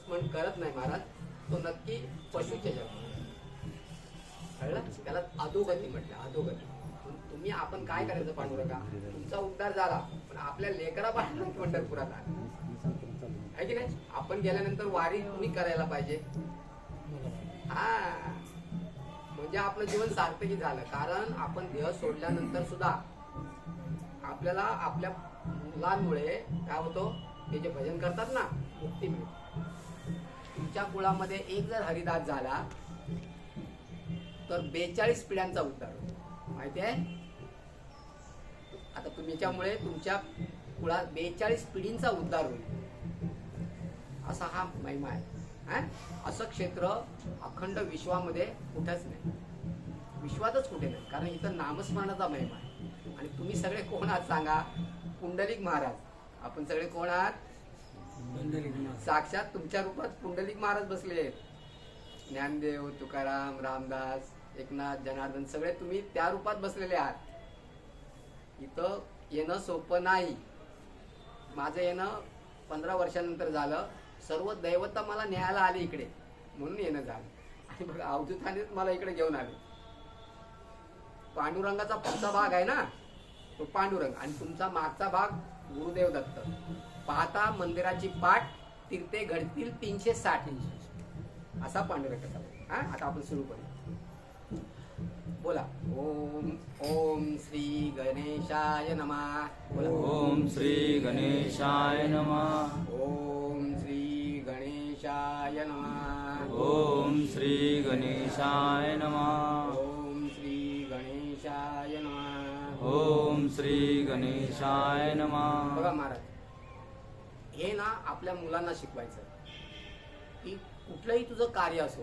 नामस्मरण करत नाही महाराज तो नक्की पशुच्या जन्मात. कळलं? त्याला अधोगती म्हटलं, अधोगती. तुम्ही आपण काय करायचं पांडुरंगा, तुमचा उद्धार झाला पण आपल्या लेकरा बाळांना पंढरपुरात आला आहे की नाही. आपण गेल्यानंतर वारी तुम्ही करायला पाहिजे. हा म्हणजे आपलं जीवन सार्थकी झालं. कारण आपण देह सोडल्यानंतर सुद्धा आपल्याला आपल्या मुलांमुळे काय होतो, ते जे भजन करतात ना, मुक्ती मिळते. तुमच्या कुळामध्ये एक जर हरिदास झाला तर 42 पिढ्यांचा उद्धार होतो. माहिती आहे? आता तुमच्यामुळे तुमच्या कुळात 42 पिढींचा उद्धार होईल, असा हा महिमा आहे. असं क्षेत्र अखंड विश्वामध्ये कुठंच नाही, विश्वातच कुठे नाही. कारण इथं नामस्मरणाचा महिमा आहे. आणि तुम्ही सगळे कोण आहात सांगा? पुंडलिक महाराज. आपण सगळे कोण आहात? साक्षात तुमच्या रूपात पुंडलिक महाराज बसले आहेत. ज्ञानदेव, तुकाराम, रामदास, एकनाथ, जनार्दन सगळे तुम्ही त्या रूपात बसलेले आहात. इथं येणं सोपं नाही. माझं येणं 15 वर्षानंतर झालं. सर्व दैवता मला न्यायला आले इकडे म्हणून येणं झालं. आणि बघा अवधूतानेच मला इकडे घेऊन आले. पांडुरंगाचा पुढचा भाग आहे ना तो पांडुरंग, आणि तुमचा मागचा भाग गुरुदेव दत्त. पाहता मंदिराची पाठ तीर्थे घडतील 360. असा पांडुरंगाचा भाग. आता आपण सुरू करू. बोला ओम ओम श्री गणेशाय नमः. बोला ओम श्री गणेशाय नमः. ओम श्री गणेशाय नमः. ओम श्री गणेशाय नमः. ओम श्री गणेशाय नमः. ओम श्री गणेशाय नमः. बघा महाराज, हे ना आपल्या मुलांना शिकवायचं की कुठलंही तुझं कार्य असो,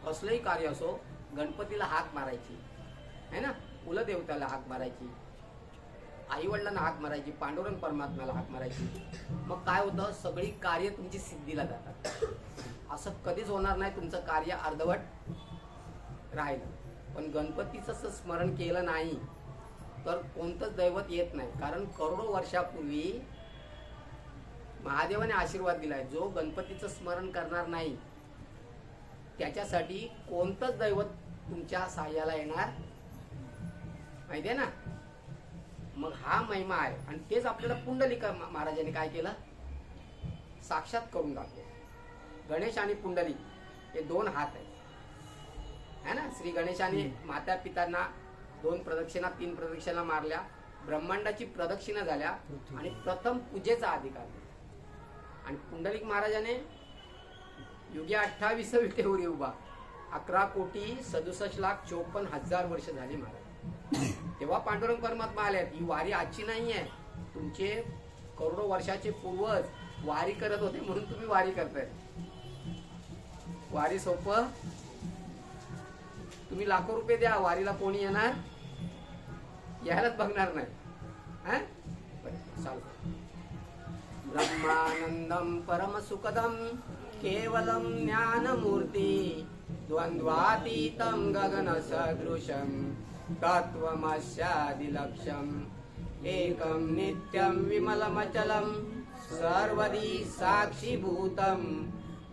कसलंही कार्य असो, गणपतीला हाक मारायची है ना, कुलदेवताला हाक मारायची, आई वडिलांना हाक मारायची, पांडुरंग परमात्म्याला हाक मारायची. मग काय होतं, सगळी कार्य तुमची सिद्धीला जातात. असं कधीच होणार नाही तुमचं कार्य अर्धवट राहिलं. पण गणपतीचं स्मरण केलं नाही तर कोणतंच दैवत येत नाही. कारण करोडो वर्षापूर्वी महादेवाने आशीर्वाद दिलाय, जो गणपतीचं स्मरण करणार नाही त्याच्यासाठी कोणतंच दैवत तुमच्या सहाय्याला येणार माहिती आहे ना. मग हा महिमा आहे. आणि तेच आपल्याला पुंडलिक महाराजांनी काय केलं, साक्षात करून दाखवलं. गणेश आणि पुंडलिक हे 2 हात आहेत है ना. श्री गणेशाने माता पितांना 2 प्रदक्षिणा 3 प्रदक्षिणा मारल्या, ब्रह्मांडाची प्रदक्षिणा झाल्या आणि प्रथम पूजेचा अधिकार दिला. आणि पुंडलिक महाराजाने युगे 28 विटेवर उभा 11,67,54,00,000 वर्ष झाली महाराज. तेव्हा पांडुरंग परमात्मा आले. ही वारी आजची नाही आहे. तुमचे करोडो वर्षाचे पूर्वज वारी करत होते म्हणून तुम्ही वारी करताय. वारी सोपं. तुम्ही लाखो रुपये द्या, वारीला कोणी येणार, यायलाच बघणार नाही. ब्रह्मानंदम परमसुखदम केवलम ज्ञानमूर्ती द्वंद्वातीतं गगन सदृशं तत्त्वमस्यादिलक्ष्यम् एकं नित्यं विमलमचलं सर्वदी साक्षीभूतं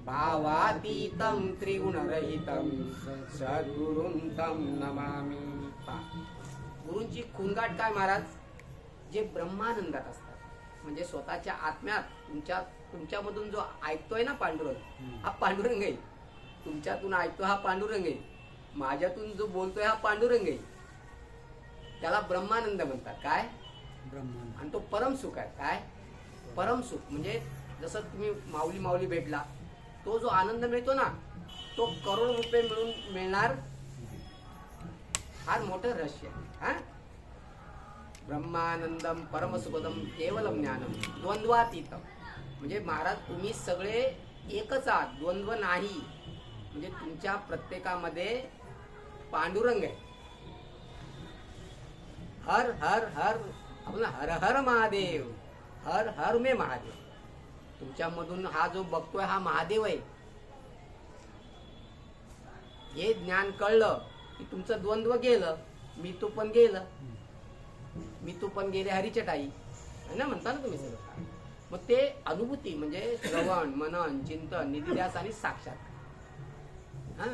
भावातीतं त्रिगुणरहितं सद्गुरुं तं नमामि. गुरूंची खुणगाठ काय महाराज, जे ब्रह्मानंदात असतात. म्हणजे स्वतःच्या आत्म्यात तुमच्यामधून जो ऐकतोय ना पांडुरंग, हा पांडुरंग आहे. तुमच्यातून ऐकतो हा पांडुरंग आहे. माझ्यातून जो बोलतोय हा पांडुरंग आहे. त्याला ब्रह्मानंद म्हणतात. काय ब्रह्मानंद. आणि तो परमसुख आहे. काय परमसुख. म्हणजे जसं तुम्ही माऊली माऊली भेटला, तो जो आनंद मिळतो ना, तो करोड रुपये मिळून मिळणार फार मोठं रहस्य आहे. ब्रह्मानंदम परमसुखदम केवलम ज्ञानम द्वंद्वातीतम. म्हणजे महाराज तुम्ही सगळे एकच आहात, द्वंद्व नाही. म्हणजे तुमच्या प्रत्येकामध्ये पांडुरंग आहे. हर हर हर आपण हर हर महादेव, हर हर मे महादेव. तुमच्यामधून हा जो बघतोय हा महादेव आहे. हे ज्ञान कळलं की तुमचं द्वंद्व गेलं. मी तू पण गेलं, मी तू पण गेले हरीचटाई है ना, म्हणता ना तुम्ही सगळं. मग ते अनुभूती म्हणजे श्रवण, मनन, चिंतन, निधिध्यास आणि साक्षात. हा,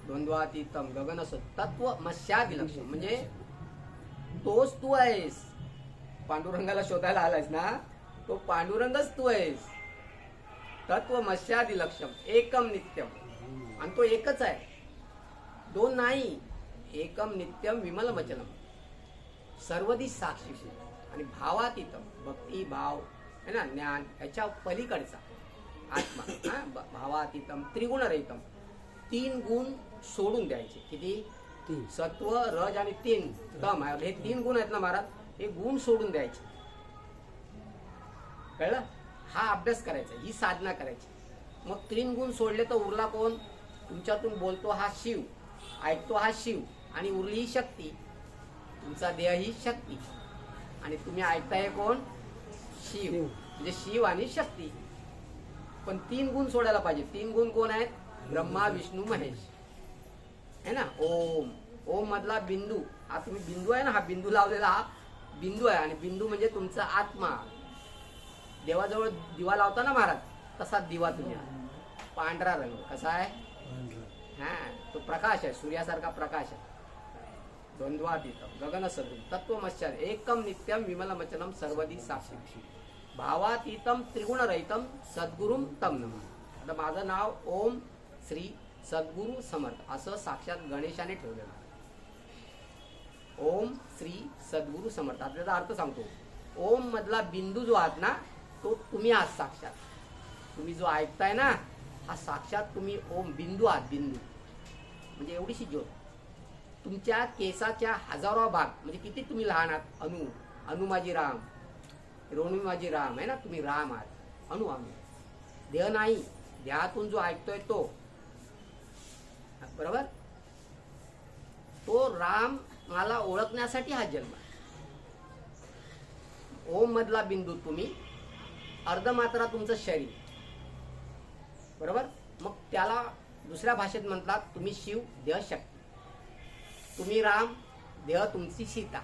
द्वंद्वातीतम गगनस तत्व मस्यादी लक्षण म्हणजे तोच तू आहेस. पांडुरंगाला शोधायला आलायस ना, तो पांडुरंगच तू आहेस. तत्व मस्यादी लक्षम एकम नित्यम, आणि तो एकच आहे, दोन नाही. एकम नित्यम विमल वचनम सर्वदी साक्षी आणि भावातीतम भक्ती भाव है ना, ज्ञान याच्या पलीकडचा आत्मा. हा, भावातीतम त्रिगुणरहितम, तीन गुण सोडून द्यायचे. किती? सत्व, रज आणि तीन तम. हे तीन गुण आहेत ना महाराज, हे गुण सोडून द्यायचे. कळलं? हा अभ्यास करायचा, ही साधना करायची. मग तीन गुण सोडले तर उरला कोण? तुमच्यातून बोलतो हा शिव, ऐकतो हा शिव, आणि उरली ही शक्ती. तुमचा देह ही शक्ती, आणि तुम्ही ऐकताय कोण? शिव. म्हणजे शिव आणि शक्ती. पण तीन गुण सोडायला पाहिजे. तीन गुण कोण आहेत? ब्रह्मा, विष्णू, महेश है ना. ओम, ओम मधला बिंदू, हा तुम्ही बिंदू आहे ना, हा बिंदू लावलेला हा बिंदू आहे. आणि बिंदू म्हणजे तुमचा आत्मा. देवाजवळ दिवा लावता ना महाराज, तसा दिवा तुझ्या. पांढरा रंग कसा आहे? हा, तो प्रकाश आहे, सूर्यासारखा प्रकाश आहे. द्वंद्वातीतम गगन सदृश तत्वमश्चर्य एकम नित्यम विमलमचनम सर्वदी साक्षी भावातीतम त्रिगुणरहितम सद्गुरुम तम नमः. आता माझं नाव ओम श्री सद्गुरु समर्थ असं साक्षात गणेशाने ठेवलेलं आहे. ओम श्री सद्गुरु समर्थ. आता त्याचा अर्थ सांगतो. ओम मधला बिंदू जो आहात ना, तो तुम्ही आहात साक्षात. तुम्ही जो ऐकताय ना, हा साक्षात तुम्ही ओम बिंदू आहात. बिंदू म्हणजे एवढीशी ज्योत. तुमच्या केसाच्या हजारो भाग, म्हणजे किती तुम्ही लहान आहात. अणु, अणु माझी राम, रोणू माझी राम आहे ना, तुम्ही राम आहात. अणु अणु, देह नाही. देहातून जो ऐकतोय तो, बरोबर, तो राम मला ओळखण्यासाठी हा जन्म. ओम मधला बिंदू तुम्ही, अर्धमात्रा तुमचं शरीर, बरोबर. मग त्याला दुसऱ्या भाषेत म्हणतात तुम्ही शिव, देह शक्ती. तुम्ही राम, देह तुमची सीता.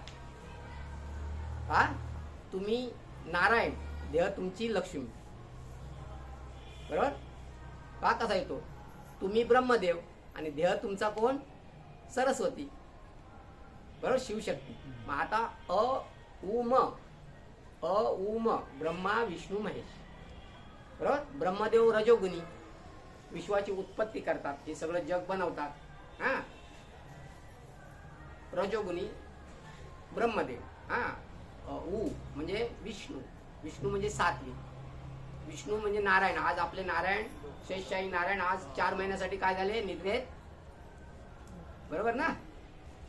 हा, तुम्ही नारायण, देह तुमची लक्ष्मी. बरोबर. का कसा येतो? तुम्ही ब्रह्मदेव आणि देह तुमचा कोण? सरस्वती. बरोबर, शिवशक्ती. मग आता उम, उम ब्रह्मा, विष्णू, महेश. बरोबर. ब्रह्मदेव रजोगुणी, विश्वाची उत्पत्ती करतात, हे सगळं जग बनवतात. हा, रजोगुणी ब्रह्मदेव. हा, उ म्हणजे विष्णू, विष्णू म्हणजे सात्विक, विष्णू म्हणजे नारायण. आज आपले नारायण, शेषशाही नारायण आज 4 महिन्यासाठी काय झाले? निद्रेत. बरोबर ना,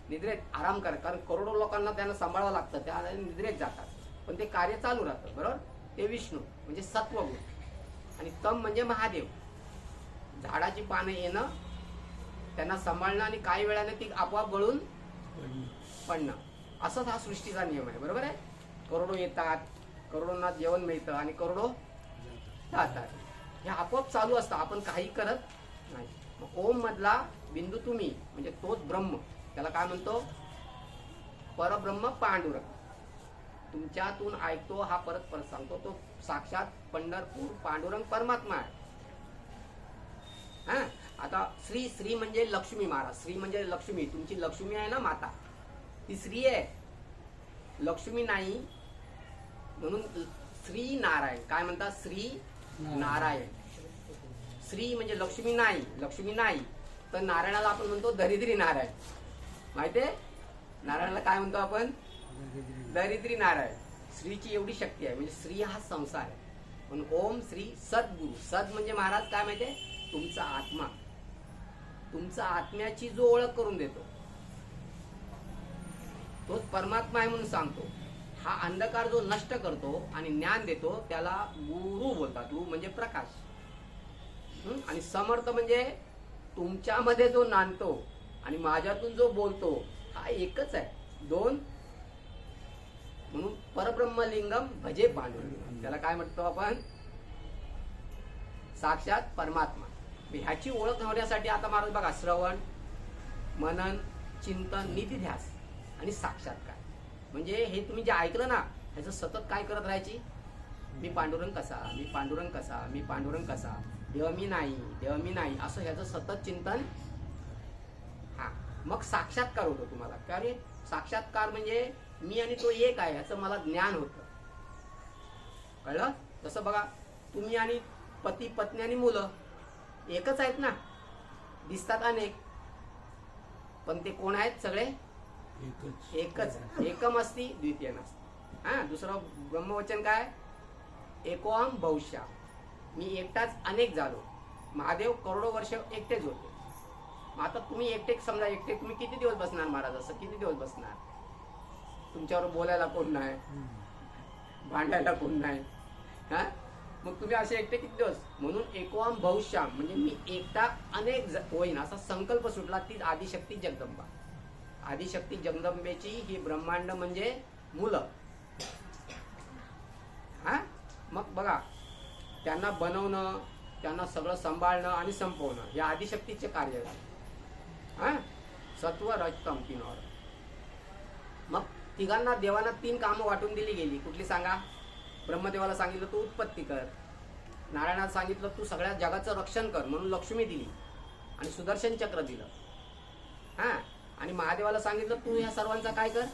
निद्रेत आराम करा. कारण करोडो लोकांना त्यांना सांभाळावं लागतं, त्या निद्रेत जातात, पण ते कार्य चालू राहतं. बरोबर. ते विष्णू म्हणजे सत्वगुण. आणि तम म्हणजे महादेव. झाडाची पानं येणं, त्यांना सांभाळणं, आणि काही वेळाने ती आपोआप गळून पडणं. असाच हा सृष्टीचा नियम आहे. बरोबर आहे. करोडो येतात, करोडोंना जेवण मिळतं, आणि करोडो जातात. हे आपोआप चालू असतं, आपण काही करत नाही. मग ओम मधला बिंदू तुम्ही, म्हणजे तोच ब्रह्म. त्याला काय म्हणतो? परब्रह्म पांडुरंग. तुमच्यातून ऐकतो हा परत सांगतो, तो साक्षात पंढरपूर पांडुरंग परमात्मा आहे. हा, आता श्री, श्री म्हणजे लक्ष्मी महाराज. श्री म्हणजे लक्ष्मी. तुमची लक्ष्मी आहे ना माता, ती श्री आहे, लक्ष्मी नाही. म्हणून श्री नारायण काय म्हणतात? श्री नारायण. श्री म्हणजे लक्ष्मी नाही, लक्ष्मी नाही. तर नारायणाला आपण म्हणतो दरिद्री नारायण. माहितीये? नारायणाला काय म्हणतो आपण? दरिद्री नारायण. श्रीची एवढी शक्ती आहे. म्हणजे श्री हा संसार आहे. म्हणून ओम श्री सद्गुरु. सद म्हणजे महाराज काय माहितीये? तुमचा आत्मा. तुमचा आत्म्याची जो ओळख करून देतो, तोच परमात्मा आहे म्हणून सांगतो. हा अंधकार जो नष्ट करतो आणि ज्ञान देतो, त्याला गुरु बोलतात. गुरु म्हणजे प्रकाश. आणि समर्थ म्हणजे तुमच्यामध्ये जो नांदतो आणि माझ्यातून जो बोलतो, हा एकच आहे. दोन. म्हणून परब्रह्मलिंगम भजे पांडुरंग. त्याला काय म्हणतो आपण? साक्षात परमात्मा. ह्याची ओळख होण्यासाठी आता महाराज बघा, श्रवण, मनन, चिंतन, निधिध्यास आणि साक्षात्कार. म्हणजे हे तुम्ही जे ऐकलं ना, ह्याचं सतत काय करत राहायची? मी पांडुरंग कसा, मी पांडुरंग कसा, मी पांडुरंग कसा, देव मी नाही, देव मी नाही, असं ह्याचं सतत चिंतन. हा, मग साक्षात्कार होतो तुम्हाला. कारण साक्षात्कार म्हणजे मी आणि तो एक आहे ह्याचं मला ज्ञान होतं. कळलं? जसं बघा, तुम्ही आणि पती पत्नी आणि मुलं एकच आहेत ना, दिसतात अनेक, पण ते कोण आहेत? सगळे एकच. एकम असती द्वितीय नसती. हा, दुसरं ब्रह्मवचन काय? एकोहम बहुशा. मी एकटाच अनेक झालो. महादेव करोडो वर्ष एकटेच होते. मग आता तुम्ही एकटे, समजा एकटे तुम्ही किती दिवस बसणार महाराज? असं किती दिवस बसणार? तुमच्यावर बोलायला कोण नाही, भांडायला कोण नाही. हा, मग तुम्ही असे एकटे किती दिवस? म्हणून एकोहम बहुश्याम म्हणजे मी एकटा अनेक होईन असा संकल्प सुटला. तीच आदिशक्ती जगदंबा. आदिशक्ती जगदंबेची ही ब्रह्मांड म्हणजे मुलं. हा, मग बघा, त्यांना बनवणं, त्यांना सगळं सांभाळणं आणि संपवणं हे आदिशक्तीचे कार्य झाले. हा, सत्व रजतम तीनवर. मग तिघांना देवांना 3 कामं वाटून दिली गेली. कुठली सांगा? ब्रह्मदेवाला सांगितलं तू उत्पत्ती कर, नारायणाला सांगितलं तू सगळ्या जगाचं रक्षण कर म्हणून लक्ष्मी दिली आणि सुदर्शन चक्र दिलं. हा, आणि महादेवाला सांगितलं तू ह्या सर्वांचा काय कर?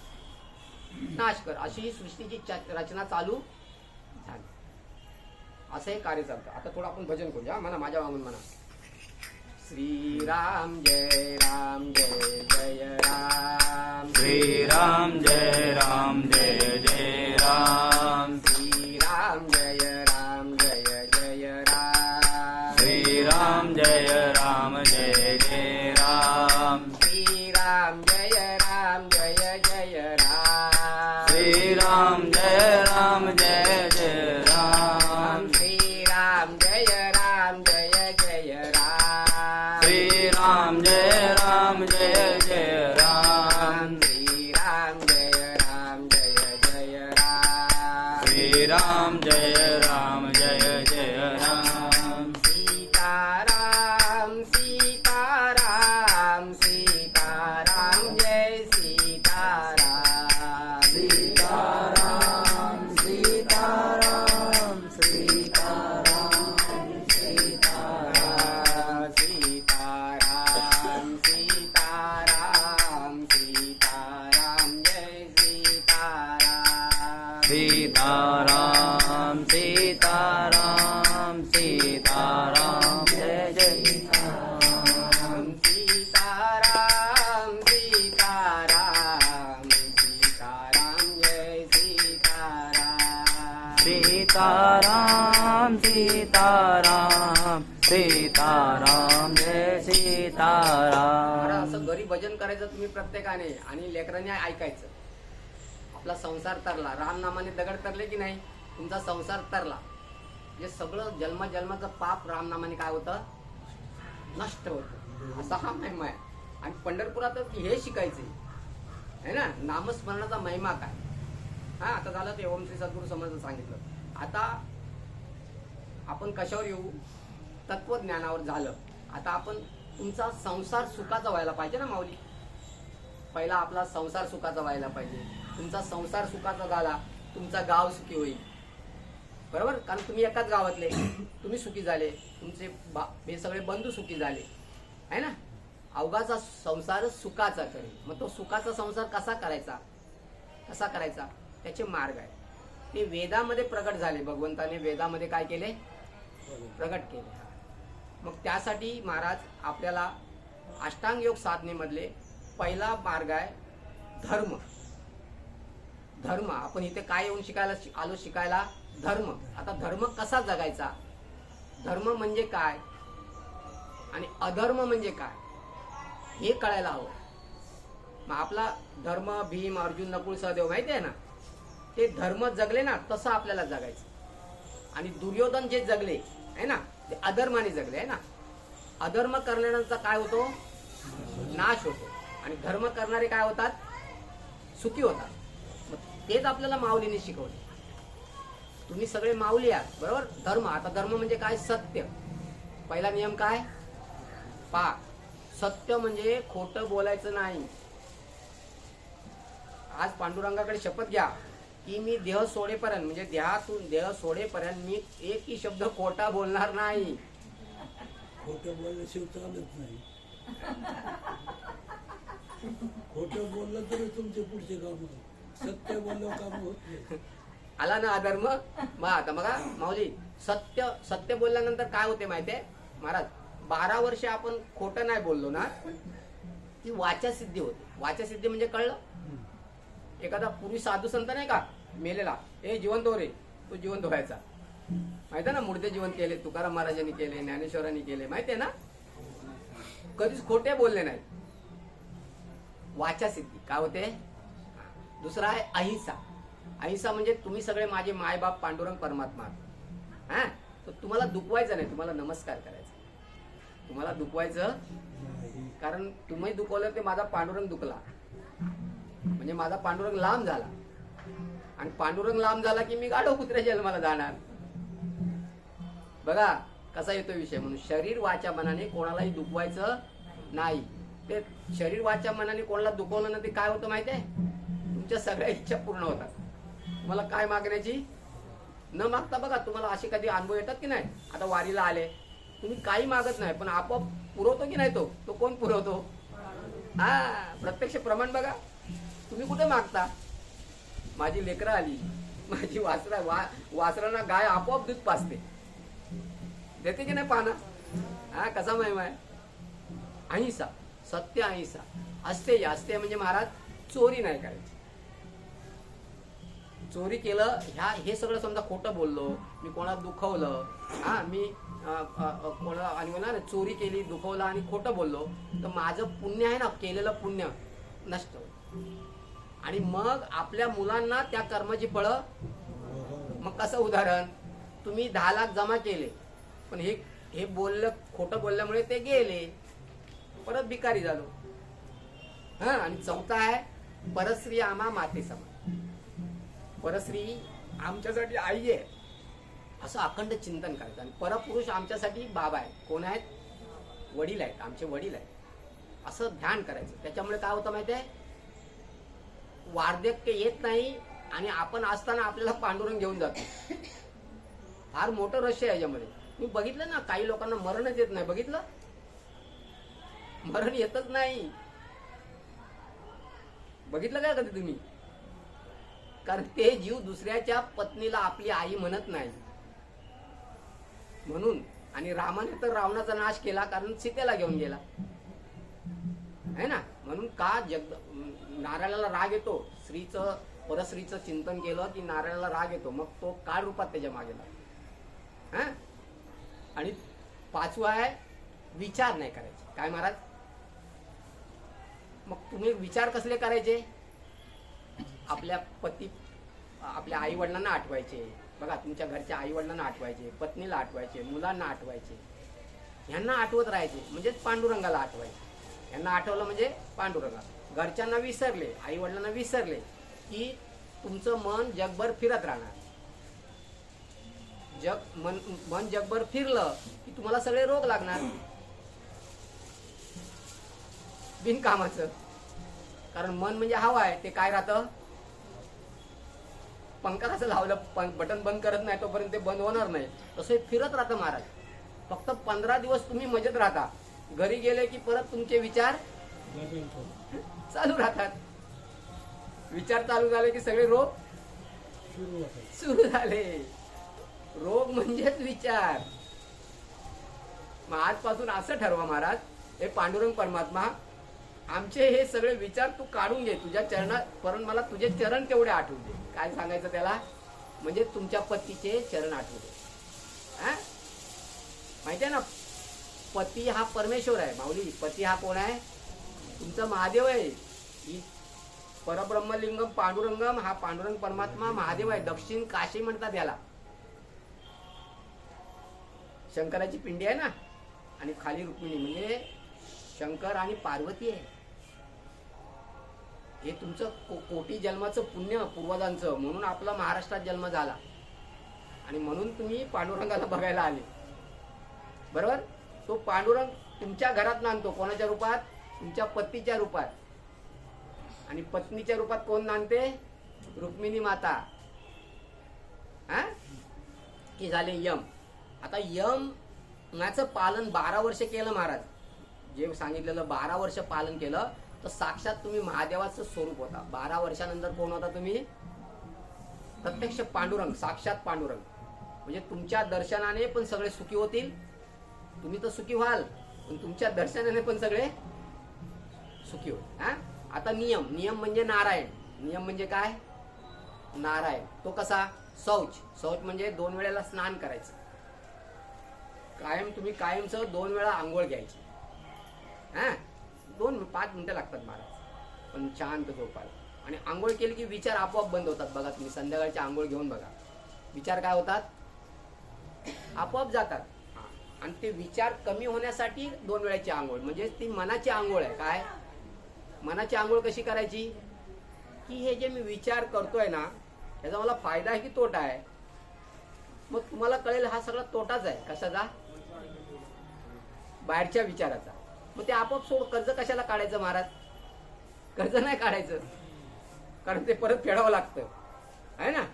नाश कर. अशी ही सृष्टीची रचना चालू झाली. असं हे कार्य चालतं. आता थोडं आपण भजन करूया. म्हणा, माझ्या मागून म्हणा. श्रीराम जय राम जय जय राम. श्रीराम जय राम जय जय राम. श्रीराम जय राम जय जय राम. श्रीराम जय राम जय जय राम. श्रीराम जय राम जय जय राम. श्रीराम जय राम जय जय राम. श्रीराम जय राम जय जय राम. श्रीराम जय राम जय जय राम. श्रीराम जय राम जय जय राम. श्रीराम जय राम जय जय राम. सीताराम सीताराम सीताराम जय सीताराम. सीताराम सीताराम सीताराम सीताराम सीताराम सीताराम सीताराम जय सीताराम. सीताराम सीताराम सीताराम जय जय सीताराम सीताराम सीताराम सीताराम जय सीताराम. सीताराम सीताराम सीताराम जय सीताराम. बरं, असं घरी भजन करायचं तुम्ही प्रत्येकाने आणि लेकरांनी ऐकायचं. आपला संसार तरला. रामनामाने दगड तरले की नाही? तुमचा संसार तरला. जे सगळं जन्माचं पाप रामनामाने काय होतं? नष्ट होतं. असा हा महिमा आहे. आणि पंढरपुरात हे शिकायचे आहे ना, नामस्मरणाचा महिमा काय. हा, आता झालं ते ओम श्री सद्गुरू समर्थ सांगितलं. आता आपण कशावर येऊ? तत्वज्ञानावर झालं. आता आपण तुमचा संसार सुखाचा व्हायला पाहिजे ना माऊली. पहिला आपला संसार सुखाचा व्हायला पाहिजे. तुमचा संसार सुखाचा झाला, तुमचा गाव सुखी होईल. बरोबर? कारण तुम्ही एकाच गावातले, तुम्ही सुखी झाले, तुमचे हे सगळे बंधू सुखी झाले आहे ना. अवघाचा संसार सुखाचा करेल. मग तो सुखाचा संसार कसा करायचा? कसा करायचा? त्याचे मार्ग आहे. ते वेदामध्ये प्रगट झाले. भगवंताने वेदामध्ये काय केले? प्रगट केले. मग त्यासाठी महाराज आपल्याला अष्टांग योग साधनेमधले पहिला मार्ग आहे धर्म. धर्म आपण इथे काय येऊन आलो शिकायला? धर्म. आता धर्म कसा जगायचा? धर्म म्हणजे काय आणि अधर्म म्हणजे काय हे कळायला हवं. मग आपला धर्म भीम अर्जुन नकुल सहदेव माहिती आहे ना, ते धर्म जगले ना तसं आपल्याला जगायचं. आणि दुर्योधन जे जगले आहे ना ते अधर्माने जगले आहे ना. अधर्म करणाऱ्यांचा काय होतो? नाश होतो. आणि धर्म करणारे काय होतात? सुखी होतात. मग तेच आपल्याला माऊलीने शिकवले. तुम्ही सगळे माऊली आहात, बरोबर? धर्म. आता धर्म म्हणजे काय? सत्य. पहिला नियम काय? सत्य म्हणजे खोटं बोलायचं नाही. आज पांडुरंगाकडे शपथ घ्या की मी देह सोडेपर्यंत म्हणजे देहातून देह सोडेपर्यंत मी एकही शब्द खोटा बोलणार नाही. खोटं बोलल्याशिवाय चालत नाही. खोटं बोललं तरी तुमचे पुढचे काम होत. सत्य बोलल्यावर काम होत नाही. आला ना अधर्म. मग आता बघा माऊली, सत्य सत्य बोलल्यानंतर काय होते माहितीये महाराज, 12 वर्ष आपण खोटं नाही बोललो ना, ती वाचा सिद्धी होते. वाचा सिद्धी म्हणजे कळलं, एखादा पूर्वी साधू संत नाही का मेलेला, हे जिवंत हो रे, तो जिवंत व्हायचा. माहिती ना, मूर्ती जिवंत केले, तुकाराम महाराजांनी केले, ज्ञानेश्वरांनी केले, माहितीये ना, कधीच खोटे बोलले नाही. वाचा सिद्धी काय होते. दुसरा आहे अहिंसा. अहिंसा म्हणजे तुम्ही सगळे माझे मायबाप पांडुरंग परमात्मा, हा, तर तुम्हाला दुखवायचं नाही, तुम्हाला नमस्कार करायचा. तुम्हाला दुखवायचं, कारण तुम्ही दुखवलं ते माझा पांडुरंग दुखला, म्हणजे माझा पांडुरंग लांब झाला, आणि पांडुरंग लांब झाला की मी गाढव कुत्र्या जन्माला जाणार. बघा कसा येतो विषय. म्हणून शरीर वाचा मनाने कोणालाही दुखवायचं नाही. ते शरीर वाचा मनाने कोणाला दुखवलं ना, ते काय होतं माहितीये, तुमच्या सगळ्या इच्छा पूर्ण होतात. तुम्हाला काय मागण्याची न मागता बघा, तुम्हाला असे कधी अनुभव येतात की नाही. आता वारीला आले, तुम्ही काही मागत नाही, पण आपोआप पुरवतो की नाही, तो कोण पुरवतो. हा, प्रत्यक्ष प्रमाण बघा. तुम्ही कुठे मागता, माझी लेकरं आली, माझी वासरांना गाय आपोआप दूध पाजते, देते की नाही पाना. हा, कसा महिमा आहे. अहिंसा, सत्य अहिंसा असते. असते म्हणजे महाराज चोरी नाही करायची. चोरी केलं हे सगळं समजा खोटं बोललो, मी कोणाला दुखवलं, हा, मी कोणाला आणि म्हणा ना, चोरी केली, दुखवलं आणि खोटं बोललो, तर माझं पुण्य आहे ना, केलेलं पुण्य नष्ट होतं. आणि मग आपल्या मुलांना त्या कर्माची फळं. मग कसं उदाहरण, तुम्ही 10 लाख जमा केले, पण हे बोललं, खोटं बोलल्यामुळे ते गेले, परत भिकारी झालो. हा, आणि चौथा आहे परस्त्री आम्हा माते समान. परस्त्री आमच्यासाठी आई आहे असं अखंड चिंतन करायचं. आणि परपुरुष आमच्यासाठी बाबा आहे. कोण आहेत, वडील आहेत, आमचे वडील आहेत, असं ध्यान करायचं. त्याच्यामुळे काय होतं माहितीये, वार्धक्य येत नाही, आणि आपण असताना आपल्याला पांडुरंग घेऊन जातो. फार मोठं रहस्य आहे याच्यामध्ये. मी बघितलं ना, काही लोकांना मरणच येत नाही. बघितलं, मरण येतच नाही. बघितलं काय कधी तुम्ही, कारण ते जीव दुसऱ्याच्या पत्नीला आपली आई म्हणत नाही म्हणून. आणि रामाने तर रावणाचा नाश केला, कारण सीतेला घेऊन गेला है ना. म्हणून का नारायणाला राग येतो, स्त्रीचं परस्त्रीचं चिंतन केलं की नारायणाला राग येतो, मग तो काळ रूपात त्याच्या मागे लागतो. हा, आणि 5वा आहे विचार नाही करायचे. काय महाराज, मग तुम्ही विचार कसले करायचे, आपल्या आपल्या आई वडिलांना आठवायचे. बघा, तुमच्या घरच्या आई वडिलांना आठवायचे, पत्नीला आठवायचे, मुलांना आठवायचे, यांना आठवत राहायचे, म्हणजेच पांडुरंगाला आठवायचे. यांना आठवलं म्हणजे पांडुरंगा. घरच्यांना विसरले, आई वडिलांना विसरले की तुमचं मन जगभर फिरत राहणार. मन जगभर फिरलं की तुम्हाला सगळे रोग लागणार बिनकामाचं. कारण मन म्हणजे हवा आहे, ते काय राहतं, पंखा कसं लावलं, बटन बंद करत नाही तोपर्यंत ते बंद होणार नाही, तसं फिरत राहतं महाराज. फक्त 15 दिवस तुम्ही मजेत राहता, घरी गेले की परत तुमचे विचार चालू राहतात. विचार चालू झाले की सगळे रोग सुरू झाले. रोग म्हणजेच विचार. मग आजपासून असं ठरवा महाराज, हे पांडुरंग परमात्मा, आमचे हे सगळे विचार तू काढून घे तुझ्या चरणात, परंतु मला तुझे चरण तेवढे आठवू दे. काय सांगायचं त्याला, म्हणजे तुमच्या पतीचे चरण आठवू दे. माहिती आहे ना, पती हा परमेश्वर आहे माऊली. पती हा कोण आहे, तुमचा महादेव आहे. ही परब्रह्मलिंगम पांडुरंगम, हा पांडुरंग परमात्मा महादेव आहे. दक्षिण काशी म्हणतात याला. शंकराची पिंडी आहे ना, आणि खाली रुक्मिणी, म्हणजे शंकर आणि पार्वती आहे. हे तुमचं कोटी जन्माचं पुण्य पूर्वजांचं, म्हणून आपला महाराष्ट्रात जन्म झाला, आणि म्हणून तुम्ही पांडुरंगाला बघायला आले. बरोबर. तो पांडुरंग तुमच्या घरात नांदतो. कोणाच्या रूपात, तुमच्या पतीच्या रूपात. आणि पत्नीच्या रूपात कोण नांदते, रुक्मिणी माता. हा की झाले यम. आता यमाचं पालन 12 वर्ष केलं महाराज, जे सांगितलेलं 12 वर्ष पालन केलं तर साक्षात तुम्ही महादेवाचं स्वरूप होता. 12 वर्षानंतर कोण होता तुम्ही? प्रत्यक्ष पांडुरंग, साक्षात पांडुरंग. म्हणजे तुमच्या दर्शनाने पण सगळे सुखी होतील, तुम्ही तर सुखी व्हाल, पण तुमच्या दर्शनाने पण सगळे सुखी होतील. हा आता नियम, नियम म्हणजे नारायण. नियम म्हणजे काय? नारायण. तो कसा? शौच. शौच म्हणजे 2 वेळेला स्नान करायचं. कायम तुम्ही कायमचं 2 वेळा आंघोळ घ्यायची. हा 5 मिनिटं लागतात महाराज, पण शांत झोपायला. आणि आंघोळ केली की विचार आपोआप बंद होतात. बघा तुम्ही संध्याकाळची आंघोळ घेऊन बघा, विचार काय होतात? आपोआप जातात. आणि ते विचार कमी होण्यासाठी 2 वेळाची आंघोळ, म्हणजे ती मनाची आंघोळ आहे. काय मनाची आंघोळ कशी करायची? की हे जे मी विचार करतोय ना, याचा मला फायदा आहे की तोटा आहे? मग तुम्हाला कळेल हा सगळा तोटाच आहे. कशाचा? बाहेरच्या विचाराचा. मग ते आपोआप सोड. कर्ज कशाला काढायचं महाराज? कर्ज नाही काढायचं, कारण ते परत फेडावं लागतं, आहे ना.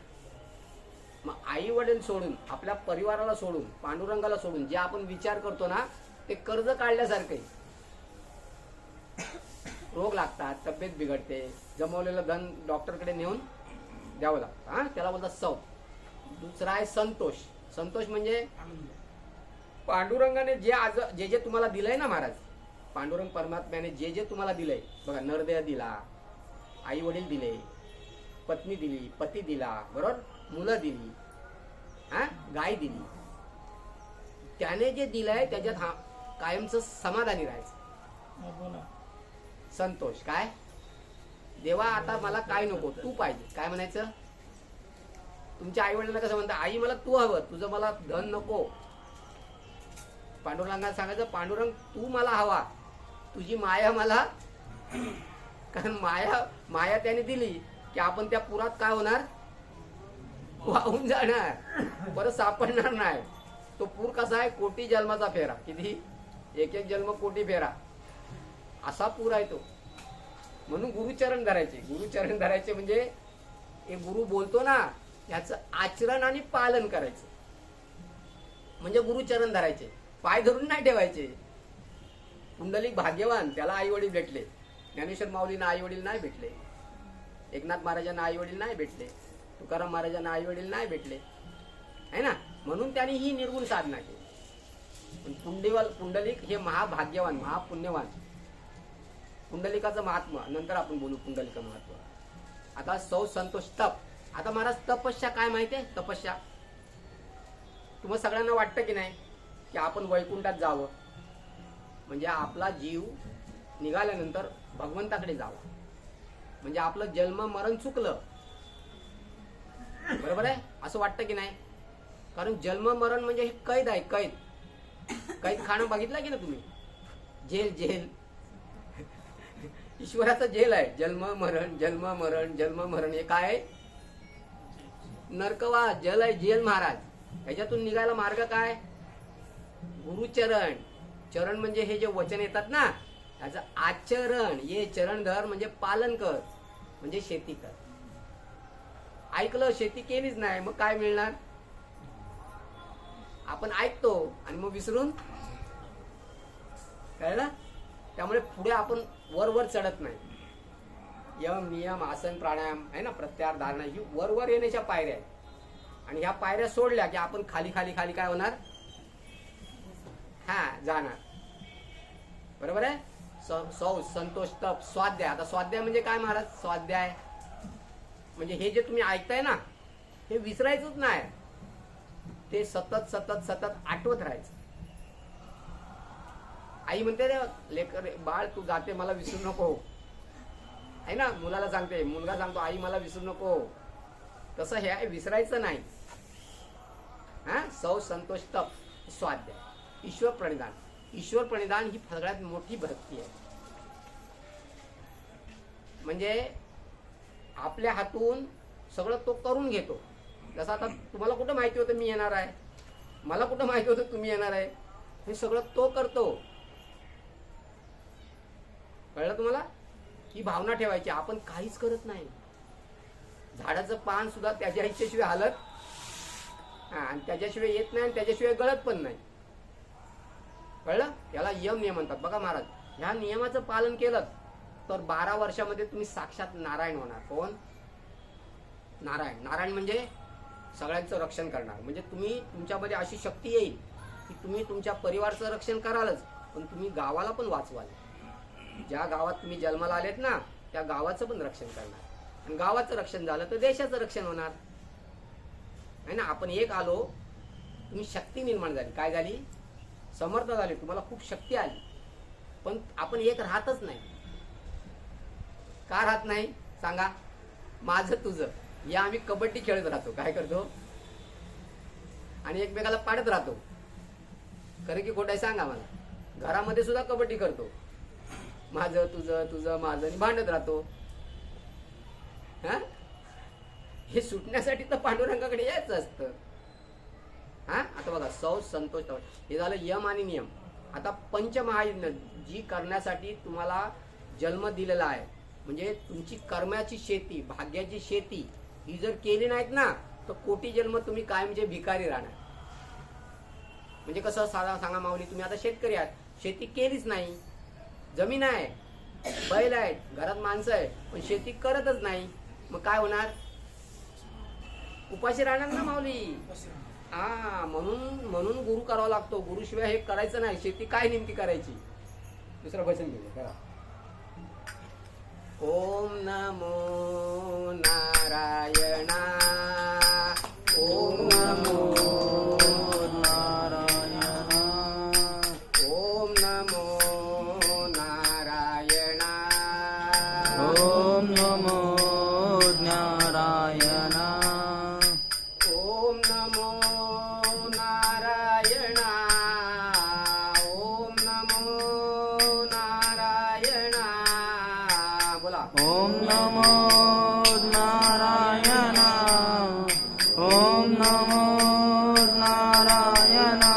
मग आई वडील सोडून, आपल्या परिवाराला सोडून, पांडुरंगाला सोडून जे आपण विचार करतो ना, ते कर्ज काढल्यासारखं आहे. रोग लागतात, तब्येत बिघडते, जमवलेलं धन डॉक्टरकडे नेऊन द्यावं लागतं. हा त्याला बोलतात सौ. दुसरा आहे संतोष. संतोष म्हणजे पांडुरंगाने जे जे तुम्हाला दिलंय ना महाराज, पांडुरंग परमात्म्याने जे जे तुम्हाला दिलंय, बघा नरदेह दिला, आई वडील दिले, पत्नी दिली, पती दिला, बरोबर, मुलं दिली, हा गाय दिली. त्याने जे दिलंय त्याच्यात हा कायमचं समाधानी राहायचं. संतोष. काय? देवा आता मला काय नको, तू पाहिजे. काय म्हणायचं? तुमच्या आई वडिलांना कसं म्हणता? आई मला तू हवं, तुझं मला धन नको. पांडुरंगाला सांगायचं, पांडुरंग तू मला हवा, तुझी माया मला. कारण माया त्याने दिली की आपण त्या पुरात काय होणार? वाहून जाणार, परत सापडणार नाही. तो पूर कसा आहे? कोटी जन्माचा फेरा. किती? 1 जन्म कोटी फेरा, असा पूर आहे तो. म्हणून गुरुचरण धरायचे. गुरुचरण धरायचे म्हणजे एक गुरु बोलतो ना, याचं आचरण आणि पालन करायचं. म्हणजे गुरुचरण धरायचे, पाय धरून नाही ठेवायचे. पुंडलिक भाग्यवान, त्याला आई वडील भेटले. ज्ञानेश्वर माऊलींना आई वडील नाही भेटले, एकनाथ महाराजांना आई वडील नाही भेटले, तुकाराम महाराजांना आई वडील नाही भेटले, है ना. म्हणून त्यांनी ही निर्गुण साधना केली. पुंडलिक हे महाभाग्यवान, महापुण्यवान. पुंडलिकाचं महात्मा नंतर आपण बोलू. पुंडलिका महत्व. आता सौ संतोष तप. आता महाराज तपस्या काय माहिती आहे? तपस्या तुम्हाला सगळ्यांना वाटतं की नाही की आपण वैकुंठात जावं, म्हणजे आपला जीव निघाल्यानंतर भगवंताकडे जावं, म्हणजे आपलं जन्म मरण चुकलं. बरोबर आहे? असं वाटतं की नाही? कारण जन्म मरण म्हणजे हे कैद आहे. कैद खाणं बघितलं की ना तुम्ही? जेल ईश्वराचं जेल आहे. जन्म मरण, जन्म मरण, जन्म मरण. हे काय? नरकवास, जल आहे, जेल महाराज. ह्याच्यातून निघायला मार्ग काय? गुरुचरण. चरण म्हणजे हे जे वचन येतात ना, त्याचं आचरण. ये चरण धर म्हणजे पालन कर, म्हणजे शेती कर. ऐकलं, शेती केलीच नाही, मग काय मिळणार? आपण ऐकतो आणि मग विसरून. कळलं? त्यामुळे पुढे आपण वर चढत नाही. यम, नियम, आसन, प्राणायाम आहे ना, प्रत्याहार, धारणा, ही वर येण्याच्या पायऱ्या आहेत. आणि ह्या पायऱ्या सोडल्या की आपण खाली काय होणार? हा जाणार. बरोबर आहे? सौ, संतोष, तप, स्वाध्याय. आता स्वाध्याय म्हणजे काय महाराज? स्वाध्याय म्हणजे हे जे तुम्ही ऐकताय ना, हे विसरायचंच नाही. ते सतत आठवत राहायचं. आई म्हणते रे लेकर, बाळ तू जाते, मला विसरू नको, आहे ना. मुलाला सांगते, मुलगा सांगतो आई मला विसरू नको. तसं हे आहे, विसरायचं नाही. हा सौ, संतोष, तप, स्वाध्याय, ईश्वर प्रणिधान. ईश्वर प्रणिधान ही सगळ्यात मोठी भक्ती आहे. म्हणजे आपल्या हातून सगळं तो करून घेतो. जसं आता तुम्हाला कुठं माहिती होतं मी येणार आहे, मला कुठं माहिती होतं तुम्ही येणार आहे, हे सगळं तो करतो. कळलं तुम्हाला? ही भावना ठेवायची. आपण काहीच करत नाही. झाडाचं पान सुद्धा त्याच्या इच्छेशिवाय हालत आणि त्याच्याशिवाय येत नाही आणि त्याच्याशिवाय गळत पण नाही. कळलं? याला यम नियम म्हणतात. बघा महाराज, ह्या नियमाचं पालन केलं तर 12 वर्षामध्ये तुम्ही साक्षात नारायण होणार. कोण? नारायण. नारायण म्हणजे सगळ्यांचं रक्षण करणार. म्हणजे तुम्ही, तुमच्यामध्ये अशी शक्ती येईल की तुम्ही तुमच्या परिवाराचं रक्षण करालच, पण तुम्ही गावाला पण वाचवाल. ज्या गावात तुम्ही जन्माला आलेत ना, त्या गावाचं पण रक्षण करणार. आणि गावाचं रक्षण झालं तर देशाचं रक्षण होणार आहे ना. आपण एक आलो, तुम्ही शक्ती निर्माण झाली. काय झाली? समर्थ झाले, तुम्हाला खूप शक्ती आली. पण आपण एक राहतच नाही. का राहत नाही सांगा? माझं तुझं या आम्ही कबड्डी खेळत राहतो. काय करतो? आणि एकमेकाला पाडत राहतो. खरं की खोटं आहे सांगा मला? घरामध्ये सुद्धा कबड्डी करतो. माझं तुझं, तुझं माझं, आणि भांडत राहतो. हा, हे सुटण्यासाठी तर पांडुरंगाकडे यायचं असतं. हा, आता बघा, सौ संतोष, हे झालं यम आणि नियम. आता पंचमहायज्ञ जी करण्यासाठी तुम्हाला जन्म दिलेला आहे, म्हणजे तुमची कर्माची शेती, भाग्याची शेती ही जर केली नाहीत ना, तर कोटी जन्म तुम्ही कायमचे भिकारी राहणार. म्हणजे कसं सांगा माऊली, तुम्ही आता शेतकरी आहात, शेती केलीच नाही, जमीन आहे, बैल आहेत, घरात माणसं आहे, पण शेती करतच नाही, मग काय होणार? उपाशी राहणार ना माऊली. हा, म्हणून गुरु करावा लागतो. गुरुशिवाय हे करायचं नाही. शेती काय नेमकी करायची? दुसरं भजन घेऊया. करा. ओम नमो नारायणा, ओम नमो नारायणा, ओम नमो नारायणा, ओम नमो नारायणा, ओम नमो नारायणा, ओम नमो नारायणा. बोला. ओम नमो नारायणा, ओम नमो नारायणा,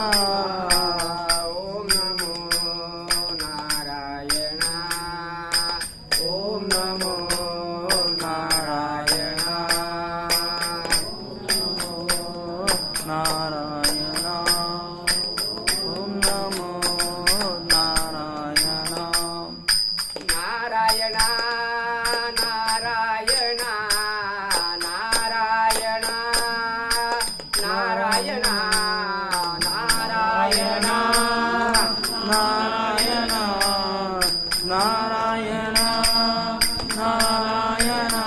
ओम नमो नारायणा, ओम नमो नारायणा, नारायणा, ओम नमो नारायणा, नारायणा, नारायणा, नारायणा, नारायणा, नारायणा, नारायणा, नारायणा, नारायणा,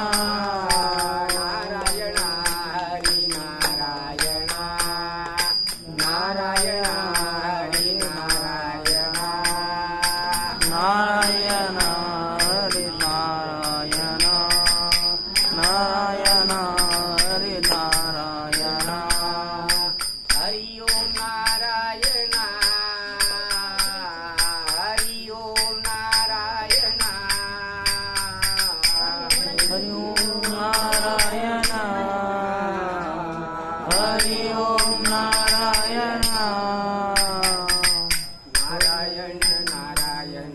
नारायण हरी नारायण, नारायण हरी नारायण, नारायण हरि नारायण, नारायण हरि नारायण, हरि ओम नारायण, हरि ओम नारायण, हरि ओम नारायण, हरि ओम नारायण, नारायण नारायण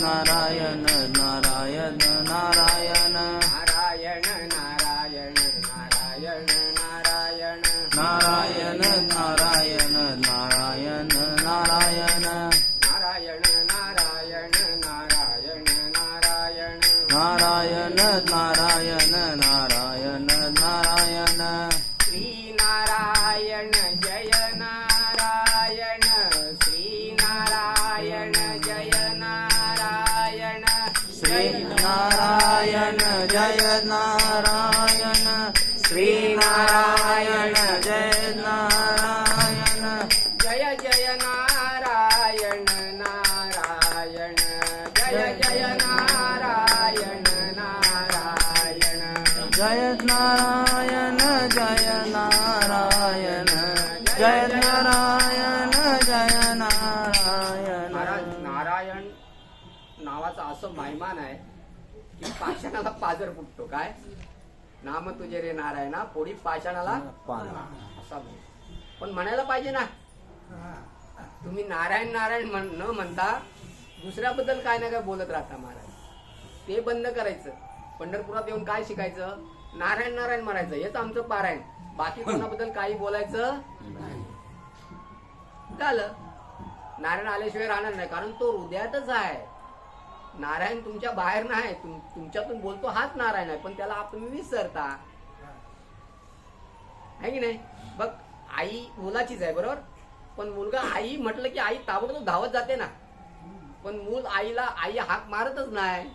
नारायण नारायण, नारायण नारायण नारायण नारायण, नारायण नारायण नारायण नारायण, नारायण नारायण नारायण नारायण, नारायण नारायण नारायण नारायण, नारायण नारायण नारायण नारायण, श्री नारायण जय नारायण, श्री नारायण जय नारायण, श्री नारायण जय नारायण, श्री नारायण जय नारायण, जय जय नारायण नारायण, जय जय नारायण नारायण, जय नारायण जय नारायण, जय नारायण जय नारायण. महाराज, नारायण नावाचा असं महिमान आहे की पाषाणाला पाजर फुटतो. काय नाम तुझे रे नारायणा, पोळी पाषाणाला असा म्हण. पण म्हणायला पाहिजे ना, तुम्ही नारायण नारायण न म्हणता दुसऱ्याबद्दल काय ना काय बोलत राहता महाराज. ते बंद करायचं. पंढरपुरात येऊन काय शिकायचं? नारायण नारायण म्हणायचं, हेच आमचं पारायण. बाकी कोणाबद्दल काही बोलायचं झालं. नारायण आल्याशिवाय राहणार नाही, कारण तो हृदयातच आहे. नारायण तुमच्या बाहेर नाही, तुमच्यातून बोलतो हाच नारायण आहे, पण त्याला तुम्ही विसरता, आहे की नाही. बघ, आई मुलाचीच आहे बरोबर, पण मुलगा आई म्हटलं की आई ताबडतोब धावत जाते ना, पण मूल आईला आई हाक मारतच नाही.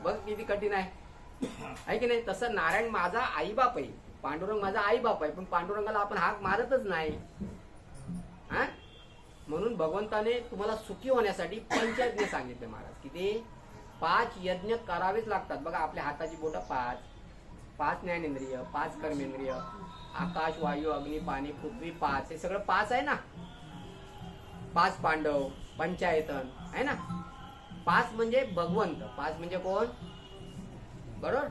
बघ किती कठीण आहे की नाही. तसं नारायण माझा आई बाप आहे, पांडुरंग माझा आई बाप आहे, पण पांडुरंगाला आपण हाक मारतच नाही. हा, म्हणून भगवंताने तुम्हाला सुखी होण्यासाठी पंचयज्ञ सांगितले महाराज. किती? 5 यज्ञ करावेच लागतात. बघा, आपल्या हाताची बोटं 5 ज्ञानेंद्रिय, 5 कर्मेंद्रिय, आकाश वायू अग्नी पाणी पृथ्वी 5, हे सगळं 5 आहे ना. 5 पांडव, पंचायतन आहे ना. 5 म्हणजे भगवंत. 5 म्हणजे कोण? बरोबर,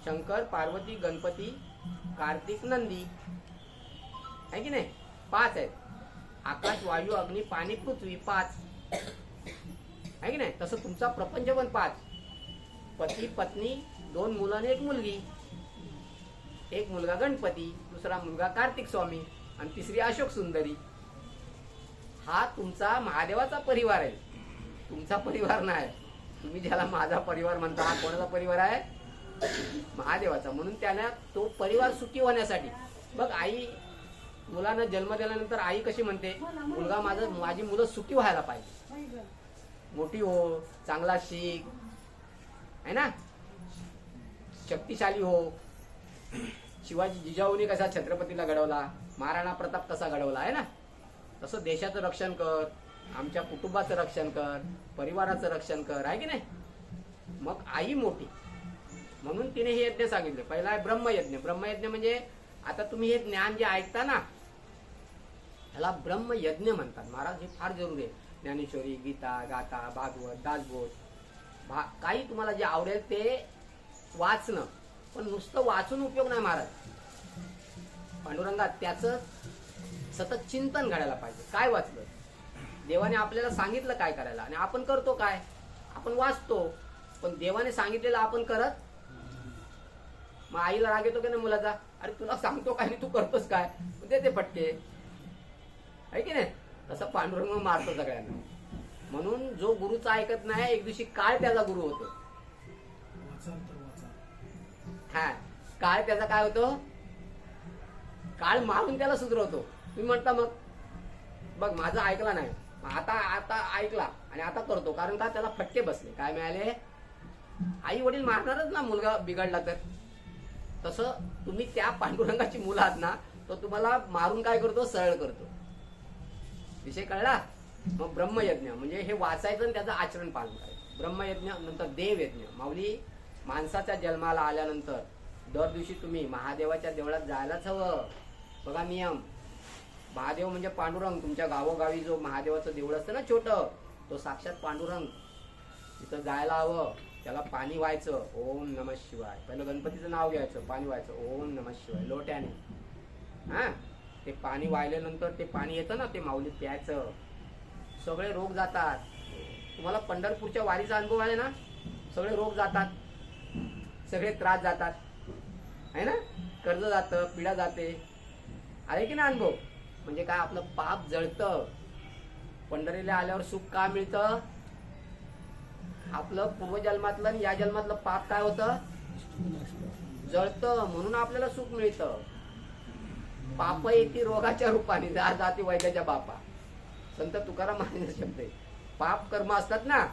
शंकर पार्वती गणपती कार्तिक नंदी, आहे की नाही. 5 आहेत. आकाश वायू अग्नी पाणी पृथ्वी 5, आहे की नाही. तसं तुमचा प्रपंच पण 5. पती पत्नी, 2 मुलं आणि 1 मुलगी. 1 मुलगा गणपती, दुसरा मुलगा कार्तिक स्वामी आणि तिसरी अशोक सुंदरी. हा तुमचा महादेवाचा परिवार आहे, तुमचा परिवार नाही. तुम्ही ज्याला माझा परिवार म्हणता, हा कोणाचा परिवार आहे? महादेवाचा. म्हणून त्याला तो परिवार सुखी होण्यासाठी, बघ, आई मुलांना जन्म दिल्यानंतर आई कशी म्हणते, मुलगा माझी मुलं सुखी व्हायला पाहिजे, मोठी हो, चांगला शिक, आहे ना, शक्तिशाली हो. शिवाजी जिजाऊने कसा छत्रपतीला घडवला, महाराणा प्रताप कसा घडवला, आहे ना. तसं देशाचं रक्षण कर, आमच्या कुटुंबाचं रक्षण कर, परिवाराचं रक्षण कर, आहे की नाही. मग आई मोठी, म्हणून तिने हे यज्ञ सांगितले. पहिला आहे ब्रह्मयज्ञ. ब्रह्मयज्ञ म्हणजे आता तुम्ही हे ज्ञान जे ऐकता ना, ह्याला ब्रह्मयज्ञ म्हणतात महाराज. हे फार जरुरी आहे. ज्ञानेश्वरी, गीता, गाथा, भागवत, दासबोध, काही तुम्हाला जे आवडेल ते वाचणं, पण नुसतं वाचून उपयोग नाही महाराज. पांडुरंगात त्याचं सतत चिंतन घडायला पाहिजे. काय वाचलं, देवाने आपल्याला सांगितलं काय करायला, आणि आपण करतो काय? आपण वाचतो, पण देवाने सांगितलेलं आपण करत. मग आईला राग येतो की नाही मुलाचा, अरे तुला सांगतो काय आणि तू करतोस काय, देते फटके, आहे की नाही. तसं पांडुरंग मारतो सगळ्यांना. म्हणून जो गुरुचा ऐकत नाही, एक दिवशी काळ त्याचा गुरु होतो. हा, काळ त्याचा काय होतो? काळ मारून त्याला सुधरवतो. तुम्ही म्हणता मग बघ माझं ऐकला नाही, आता ऐकला आणि आता करतो, कारण का? त्याला फटके बसले. काय मिळाले? आई वडील मारणारच ना मुलगा बिघडला तर. तसं तुम्ही त्या पांडुरंगाची मुलं आहात ना, तो तुम्हाला मारून काय करतो? सरळ करतो. विषय कळला? मग ब्रह्मयज्ञ म्हणजे हे वाचायचं आणि त्याचं आचरण पालन करायचं. ब्रह्मयज्ञ. नंतर देवयज्ञ. माऊली, माणसाच्या जन्माला आल्यानंतर दर दिवशी तुम्ही महादेवाच्या देवळात जायलाच हवं. बघा नियम. महादेव म्हणजे पांडुरंग. तुमच्या गावोगावी जो महादेवाचं देऊळ असतं ना छोटं, तो साक्षात पांडुरंग. तिथं जायला हवं. त्याला पाणी व्हायचं, ओम नमः शिवाय. पहिलं गणपतीचं नाव घ्यायचं, पाणी व्हायचं, ओम नमः शिवाय, लोट्याने. हा, ते पाणी वाहिल्यानंतर ते पाणी येतं ना, ते माऊलीत प्यायचं. सगळे रोग जातात. तुम्हाला पंढरपूरच्या वारीचा अनुभव आहे ना, सगळे रोग जातात, सगळे त्रास जातात, आहे ना. कर्ज जातं, पिढा जाते, आहे की ना अनुभव. म्हणजे काय? आपलं पाप जळतं. पंढरीला आल्यावर सुख का मिळतं? आपलं पूर्वजन्मातलं आणि या जन्मातलं पाप काय होतं? जळतं. म्हणून आपल्याला सुख मिळतं. पाप येते रोगाच्या रूपाने, जाती वैद्याच्या बापा. संत तुकाराम महाराजांचा शब्द आहे. पाप कर्म असतात ना,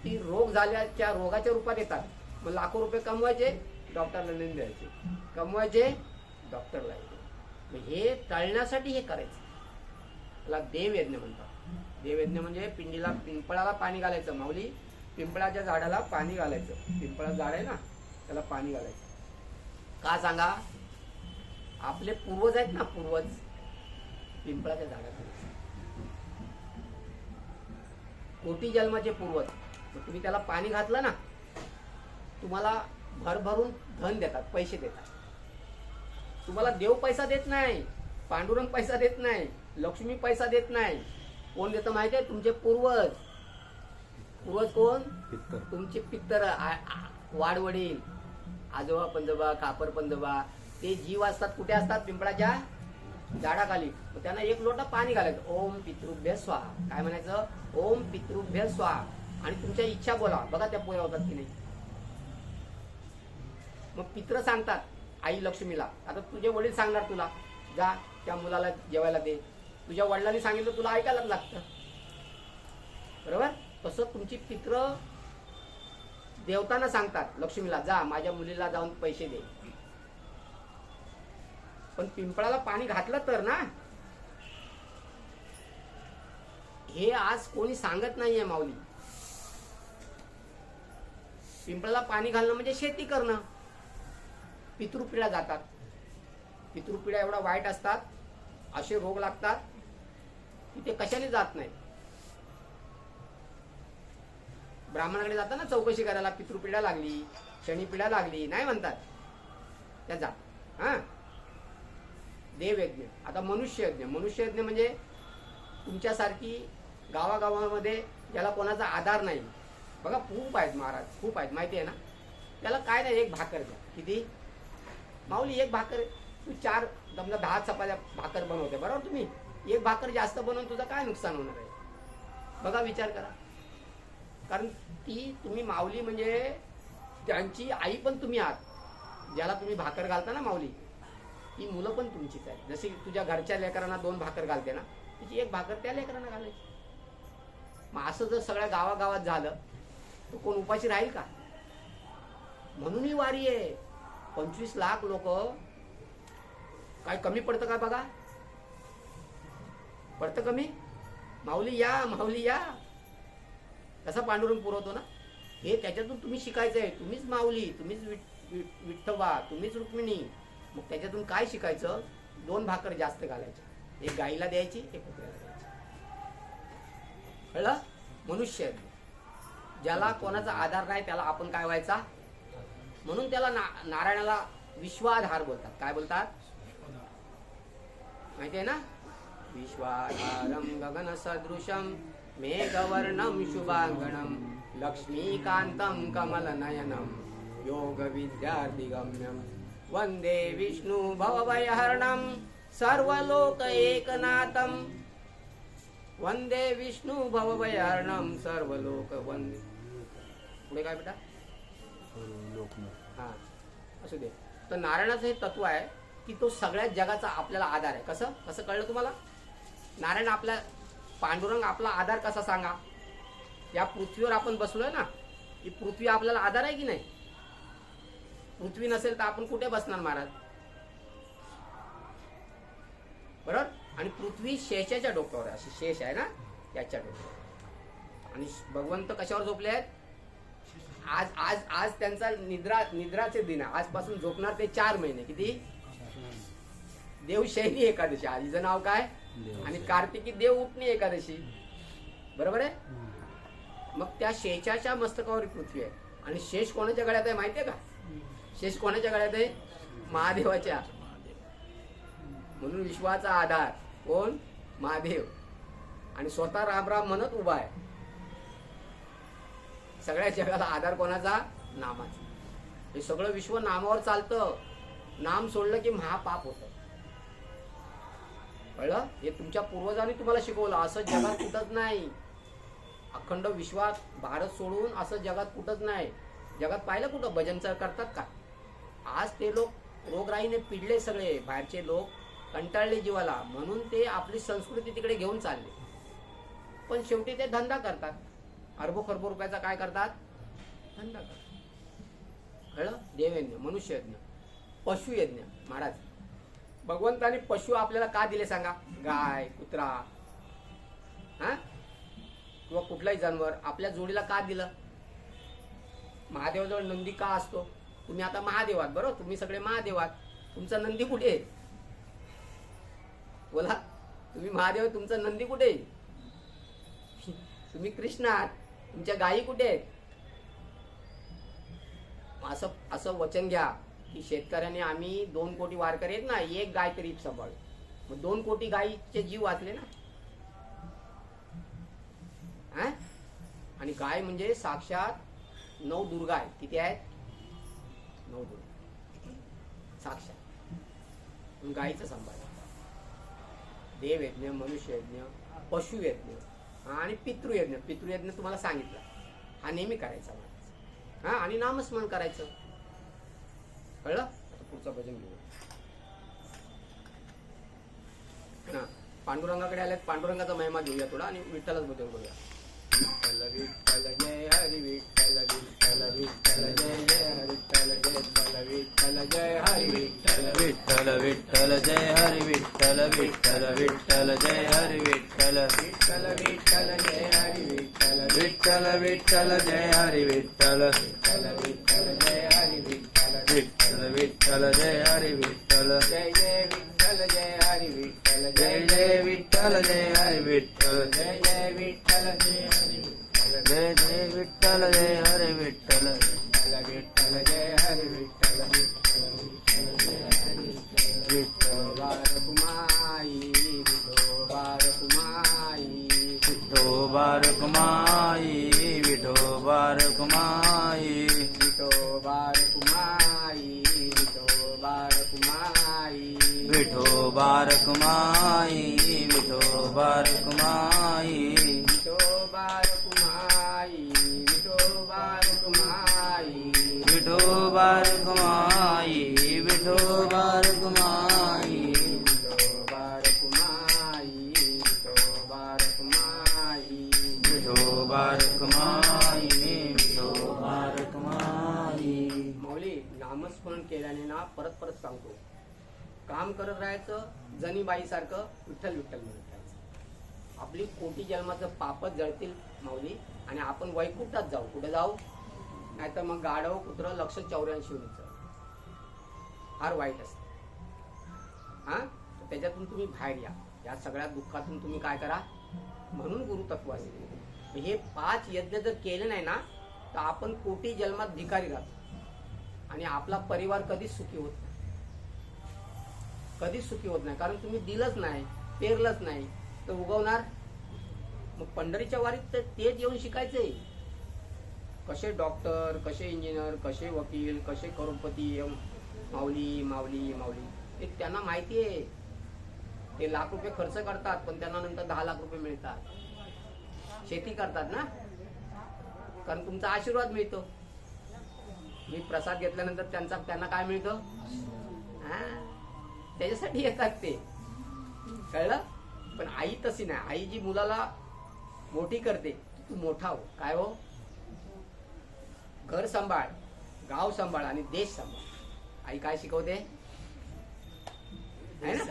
ती रोग झाल्याच्या रोगाच्या रूपात येतात. मग लाखो रुपये कमवायचे, डॉक्टरला नेऊन द्यायचे, कमवायचे, डॉक्टरला यायचे. मग हे टाळण्यासाठी हे करायचं. त्याला देवयज्ञ म्हणतात. देवयज्ञ म्हणजे पिंपळाला पाणी घालायचं. माऊली, पिंपळाच्या झाडाला पाणी घालायचं. पिंपळाचं झाड आहे ना, त्याला पाणी घालायचं. का सांगा? आपले पूर्वज आहेत ना, पूर्वज पिंपळाच्या झाडाखाली, कोटी जन्माचे पूर्वज. मग तुम्ही त्याला पाणी घातलं ना, तुम्हाला भरभरून धन देतात, पैसे देतात. तुम्हाला देव पैसा देत नाही, पांडुरंग पैसा देत नाही, लक्ष्मी पैसा देत नाही. कोण देतं माहिती आहे? तुमचे पूर्वज. पूर्वज कोण? तुमचे पित्तर, वाडवडील, आजोबा पंजोबा, खापर पंजोबा, ते जीव असतात कुठे असतात? पिंपळाच्या झाडाखाली. मग त्यांना एक लोटा पाणी घालायचं. ओम पितृभ्य स्वाहा. काय म्हणायचं? ओम पितृभ्य स्वाहा. आणि तुमच्या इच्छा बोला. बघा त्या पुऱ्या होतात की नाही. मग पित्र सांगतात आई लक्ष्मीला. आता तुझे वडील सांगणार तुला, जा त्या मुलाला जेवायला दे. तुझ्या वडिलांनी सांगितलं तुला ऐकायलाच लागतं, बरोबर? तसं तुमची पित्र देवतांना सांगतात लक्ष्मीला, जा माझ्या मुलीला जाऊन पैसे दे. पण पिंपळाला पाणी घातलं तर ना. हे आज कोणी सांगत नाहीये माऊली. पिंपळाला पाणी घालणं म्हणजे शेती करणं. पितृपिढ्या जातात. पितृपिढ्या एवढा वाईट असतात, असे रोग लागतात की ते कशाने जात नाही. ब्राह्मणाकडे जातात ना चौकशी करायला, पितृपिढ्या लागली, शनिपिढ्या लागली, नाही म्हणतात त्या जात. हा, देवयज्ञ. आता मनुष्ययज्ञ. मनुष्ययज्ञ म्हणजे तुमच्यासारखी गावागावामध्ये ज्याला कोणाचा आधार नाही. बघा खूप आहेत महाराज, खूप आहेत, माहिती आहे ना. त्याला काय नाही, एक भाकर द्या. किती माऊली? एक भाकर. तू 4 समजा 10 चपात्या भाकर बनवते, बरोबर? तुम्ही एक भाकर जास्त बनवून तुझं काय नुकसान होणार आहे? बघा, विचार करा. कारण ती तुम्ही माऊली म्हणजे त्यांची आई पण तुम्ही आहात. ज्याला तुम्ही भाकर घालता ना माऊली, ती मुलं पण तुमचीच आहेत. जशी तुझ्या घरच्या लेकरांना 2 भाकर घालते ना, तिची एक भाकर त्या लेकरांना घालायची. मग असं जर सगळ्या गावागावात झालं तर कोण उपाशी राहील का? म्हणून ही वारी आहे. 25 लाख लोक. काय कमी पडतं का? बघा, पडतं कमी? माऊली या, माऊली या, कसा पांडुरंग पुरवतो ना. हे त्याच्यातून तुम्ही शिकायचंय. तुम्हीच माऊली, तुम्हीच विठ्ठवा, तुम्हीच रुक्मिणी. मग त्याच्यातून काय शिकायचं? 2 भाकर जास्त घालायच्या. एक गाईला द्यायची, एक कुत्र्याला द्यायची. कळलं? मनुष्य ज्याला कोणाचा आधार नाही त्याला आपण काय व्हायचा? म्हणून त्याला नारायणाला विश्वाधार बोलतात. काय बोलतात माहिती आहे ना? विश्वाधारम गगन सदृशम मेघवर्णम शुभांगणम लक्ष्मीकांतम कमलनयनम योग विद्यार्थिगम्यम वंदे विष्णु भवभयहरणम सर्वलोक एकनाथम. वंदे विष्णु भवभयहरणम सर्वलोक वंदे. पुढे काय बेटा? हा, असू दे. तर नारायणाचं हे तत्व आहे की तो सगळ्या जगाचा आपल्याला आधार आहे. कसं कसं कळलं तुम्हाला? नारायण आपला, पांडुरंग आपला आधार कसा सांगा? या पृथ्वीवर आपण बसलोय ना, ही पृथ्वी आपल्याला आधार आहे की नाही? पृथ्वी नसेल तर आपण कुठे बसणार महाराज? बरोबर. आणि पृथ्वी शेषाच्या डोक्यावर आहे. अशी शेष आहे ना, त्याच्या डोक्यावर. आणि भगवंत कशावर झोपले आहेत? आज आज आज त्यांचा निद्राचे दिन आहे. आजपासून झोपणार ते 4 महिने. किती? देवशयनी एकादशी. आज हिचं नाव काय? आणि कार्तिकी देव उठणी एकादशी, बरोबर आहे. मग त्या शेषाच्या मस्तकावर पृथ्वी आहे. आणि शेष कोणाच्या गळ्यात आहे माहितीये का? शेष कोणाच्या गळ्यात आहे? महादेवाच्या. म्हणून विश्वाचा आधार कोण? महादेव. आणि स्वतः राम म्हणत उभा आहे. सगळ्या जगाला आधार कोणाचा? नामाचा. हे सगळं विश्व नामावर चालतं. नाम सोडलं की महापाप होतं. कळलं? हे तुमच्या पूर्वजांनी तुम्हाला शिकवलं. असं जगात कुठंच नाही. अखंड विश्वात भारत सोडून असं जगात कुठंच नाही. जगात पाहिलं कुठं भजन करतात का? आज ते लोक रोगराईने पिडले. सगळे बाहेरचे लोक कंटाळले जीवाला. म्हणून ते आपली संस्कृती तिकडे घेऊन चालले. पण शेवटी ते धंदा करतात. अरबो खरबो रुपयाचा काय करतात? धंदा करतात. कळलं? देवयज्ञ, मनुष्ययज्ञ, पशुयज्ञ. महाराज भगवंताने पशु आपल्याला का दिले सांगा? गाय, कुत्रा, हा, किंवा कुठलाही जनावर आपल्या जोडीला का दिलं? महादेवाजवळ नंदी का असतो? तुम्ही आता महादेवात, बरोबर? तुम्ही सगळे महादेवात. तुमचा नंदी कुठे? बोला, तुम्ही महादेव, तुमचा नंदी कुठे? तुम्ही कृष्णात. तुमच्या गायी कुठे आहेत? असं वचन घ्या की शेतकऱ्याने आम्ही 2 कोटी वारकरी आहेत ना, एक गाय तरी सांभाळ. मग 2 कोटी गायीचे जीव वाचले ना. हा? आणि गाय म्हणजे साक्षात 9 दुर्गा आहेत. किती आहेत? नवदुर्गा साक्षात. गायीचं सांभाळ, देवयज्ञ, मनुष्ययज्ञ, पशुयज्ञ आणि पितृयज्ञ. पितृयज्ञ तुम्हाला सांगितलं, हा नेहमी करायचा हा, आणि नामस्मरण करायचं. कळलं? आता पुढचं भजन घेऊ. हा, पांडुरंगाकडे आल्यात, पांडुरंगाचा महिमा घेऊया थोडा आणि विठ्ठलच भजन करूया. विठ्ठल विठ्ठल जय हरी विठ्ठल विठ्ठल विठ्ठल जय जय विठ्ठल विठ्ठल विठ्ठल जय हरी विठ्ठल विठ्ठल विठ्ठल जय हरी विठ्ठल विठ्ठल विठ्ठल जय हरी विठ्ठल विठ्ठल विठ्ठल जय हरी विठ्ठल विठ्ठल विठ्ठल जय हरी विठ्ठल विठ्ठल विठ्ठल जय हरी विठ्ठल विठ्ठल विठ्ठल जय हरी विठ्ठल जय जय विठ्ठल जय हरी विठ्ठल जय जय विठ्ठल जय हरी विठ्ठल जय जय विठ्ठल जय हरी विठ्ठल जय जय विठ्ठल जय हरी विठ्ठल विठ्ठल विठ्ठल जय हरी विठ्ठल विठोबा रखुमाई विठोबा रखुमाई विठोबा रखुमाई विठोबा रखुमाई विठोबा रखुमाई विठोबा रखुमाई विठोबा रखुमाई विठोबा रखुमाई विठोबा रखुमाई विठोबा रखुमाई विठोबा रखुमाई विठोबा रखुमाई विठोबा रखुमाई विठोबा रखुमाई विठोबा रखुमाई विठोबा रखुमाई. माऊली, नामस्मरण केल्याने ना परत परत सांगतो, काम करत राहायचं, जनीबाईसारखं विठ्ठल विठ्ठल म्हणत राहायचं. आपली कोटी जन्माचं पापच जळतील माऊली, आणि आपण वैकुंठात जाऊ. कुठे जाऊ? नाहीतर मग गाढव कुत्र 184 उंच, फार वाईट असतं. हा, त्याच्यातून तुम्ही बाहेर या सगळ्या दुःखातून तुम्ही काय करा. म्हणून गुरुतत्व असेल. हे 5 यज्ञ जर केले नाही ना, तर आपण कोटी जन्मात भिकारी राहतो आणि आपला परिवार कधीच सुखी होत नाही. कधीच सुखी होत नाही, कारण तुम्ही दिलंच नाही, पेरलंच नाही, तर उगवणार. मग पंढरीच्या वारीत तर तेच येऊन शिकायचंय. कसे डॉक्टर, कसे इंजिनियर, कसे वकील, कसे करोडपती, माऊली माऊली माऊली, हे त्यांना माहिती आहे. ते लाख रुपये खर्च करतात, पण त्यांना नंतर 10 लाख रुपये मिळतात. शेती करतात ना, कारण तुमचा आशीर्वाद मिळतो. मी प्रसाद घेतल्यानंतर त्यांना काय मिळतं? त्याच्यासाठी येतात ते. कळलं? पण आई तशी नाही. आई जी मुलाला मोठी करते, तू मोठा हो. काय हो? घर सांभाळ, गाव सांभाळ आणि देश सांभाळ. आई काय शिकवते? है ना?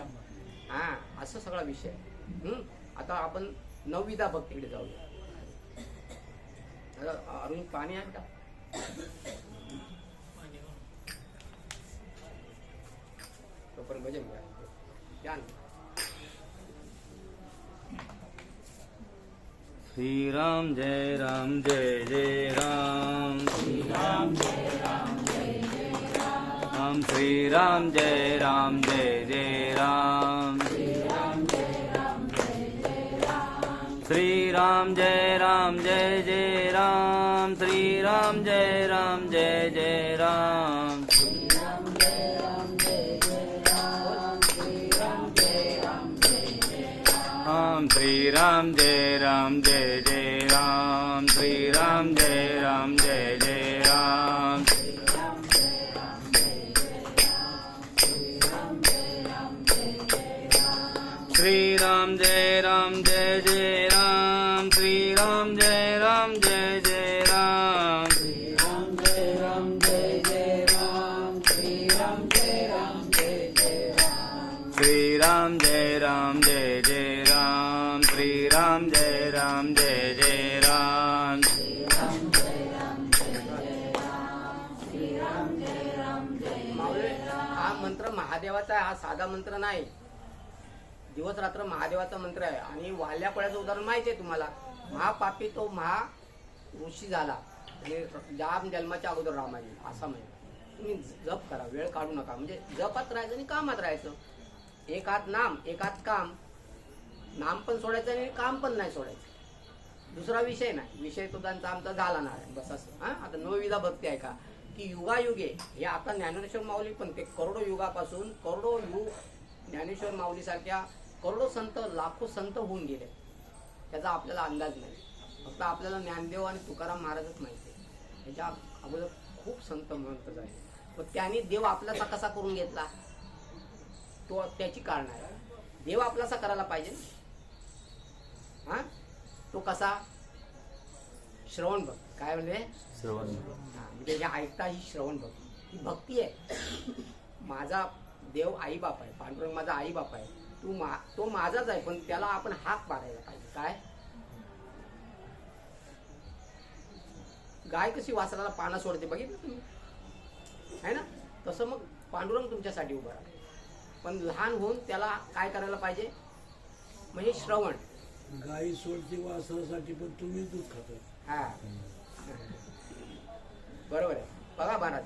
हा, असं सगळा विषय. आता आपण 9विधा भक्तीकडे जाऊया. अरुण, पाणी आहे का? तोपर्यंत भजन घ्या ना. श्री राम जय राम जय जय राम श्री राम जय राम जय जय राम श्री राम जय राम जय जय राम श्री राम जय राम जय जय राम श्री राम जय राम जय जय राम श्री राम जय राम जय जय राम श्री राम जय राम जय जय राम श्री राम जय राम जय जय राम श्री राम जय राम जय जय राम श्री राम जय राम जय जय राम श्री राम जय राम जय जय राम श्री राम जय राम जय जय राम श्री राम जय राम जय जय राम श्री राम जय राम जय जय राम हा मंत्र महादेवाचा आहे. हा साधा मंत्र नाही. दिवस रात्र महादेवाचा मंत्र आहे. आणि वाल्या पळ्याचं उदाहरण माहिती आहे तुम्हाला. महापापी तो महा ऋषी झाला आणि जाम जन्माच्या अगोदर रामायण असा म्हणजे. तुम्ही जप करा, वेळ काढू नका. म्हणजे जपात राहायचं आणि कामात राहायचं. एक हात नाम, एक हात काम. नाम पण सोडायचं आणि काम पण नाही सोडायचं. दुसरा विषय नाही. विषय तो त्यांचा आमचा झाला नाही. बस असं. आता 9विधा भक्ती आहे का? की युगायुगे हे आता ज्ञानेश्वर माऊली पण ते करोडो युगापासून करोडो युग ज्ञानेश्वर माऊली सारख्या करोडो संत लाखो संत होऊन गेले, त्याचा आपल्याला अंदाज नाही. फक्त आपल्याला ज्ञानदेव आणि तुकाराम महाराजच माहिती आहे. ह्याच्या अगोदर खूप संत महंत झाले. पण त्यांनी देव आपल्याचा कसा करून घेतला तो त्याची कारण आहे. देव आपलासा करायला पाहिजे ना. हा तो कसा? श्रवण भक्ती. काय म्हणजे? श्रवण. म्हणजे जे ऐकता ही श्रवण भक्ती, ही भक्ती आहे. माझा देव आई बाप आहे, पांडुरंग माझा आई बाप आहे, तो माझाच आहे, पण त्याला आपण हाक मारायला पाहिजे. काय? गाय कशी वासराला पानं सोडते बघितलं तुम्ही, आहे ना? तसं मग पांडुरंग तुमच्यासाठी उभा राहतो. पण लहान होऊन त्याला काय करायला पाहिजे? म्हणजे श्रवण. गाई सोडते वासरासाठी, पण तुम्ही दूध खाता. हा बरोबर आहे. बघा महाराज,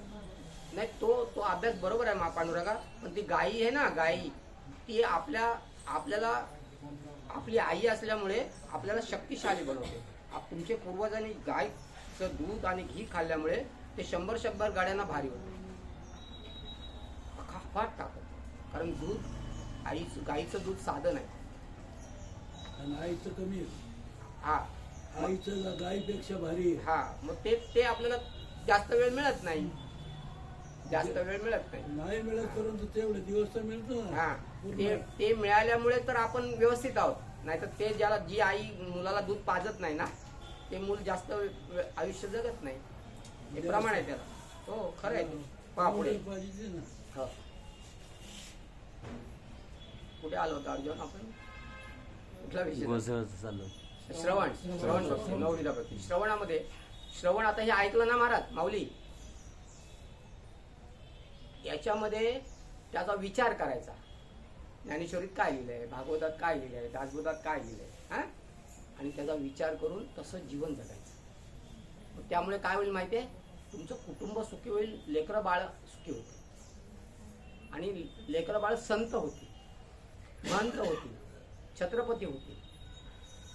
नाही तो अभ्यास बरोबर आहे पांडुरंगा. पण ती गाई आहे ना, गाई ती आपल्याला आपली आई असल्यामुळे आपल्याला शक्तिशाली बनवते. तुमचे पूर्वजांनी गायचं दूध आणि घी खाल्ल्यामुळे ते 100 गाड्यांना भारी होते, अखाफाट टाकत. कारण दूध गाईचं दूध साधं नाही. आणि आईचं कमी आहे. हा आईचं गाईपेक्षा भारी आहे. हा मग ते आपल्याला जास्त वेळ मिळत नाही, जास्त वेळ मिळत नाही. नाही मिळत, परंतु तेवढे दिवस तर मिळतो ना. हा ते मिळाल्यामुळे तर आपण व्यवस्थित आहोत. नाहीतर ते जी आई मुलाला दूध पाजत नाही ना, ते मूल जास्त आयुष्य जगत नाही. हे प्रमाण आहे त्याला. हो खरं आहे. पहा पुढे. पाहिजे ना. हो. कुठे आलो होतो अर्जुन आपण? कुठला विषय? गोसळचं चालू. श्रवण भक्ती, नवरीला भक्ती. श्रवणामध्ये श्रवण, आता हे ऐकलं ना महाराज माऊली, याच्यामध्ये त्याचा विचार करायचा. ज्ञानेश्वरीत काय लिहिलंय, भागवतात काय लिहिलंय, दासबोधात काय लिहिलंय, हा, आणि त्याचा विचार करून तसं जीवन जगायचं. मग त्यामुळे काय होईल माहितीये? तुमचं कुटुंब सुखी होईल, लेकरं बाळ सुखी होते, आणि लेकरं बाळ संत होती, महंत होती, छत्रपती होती.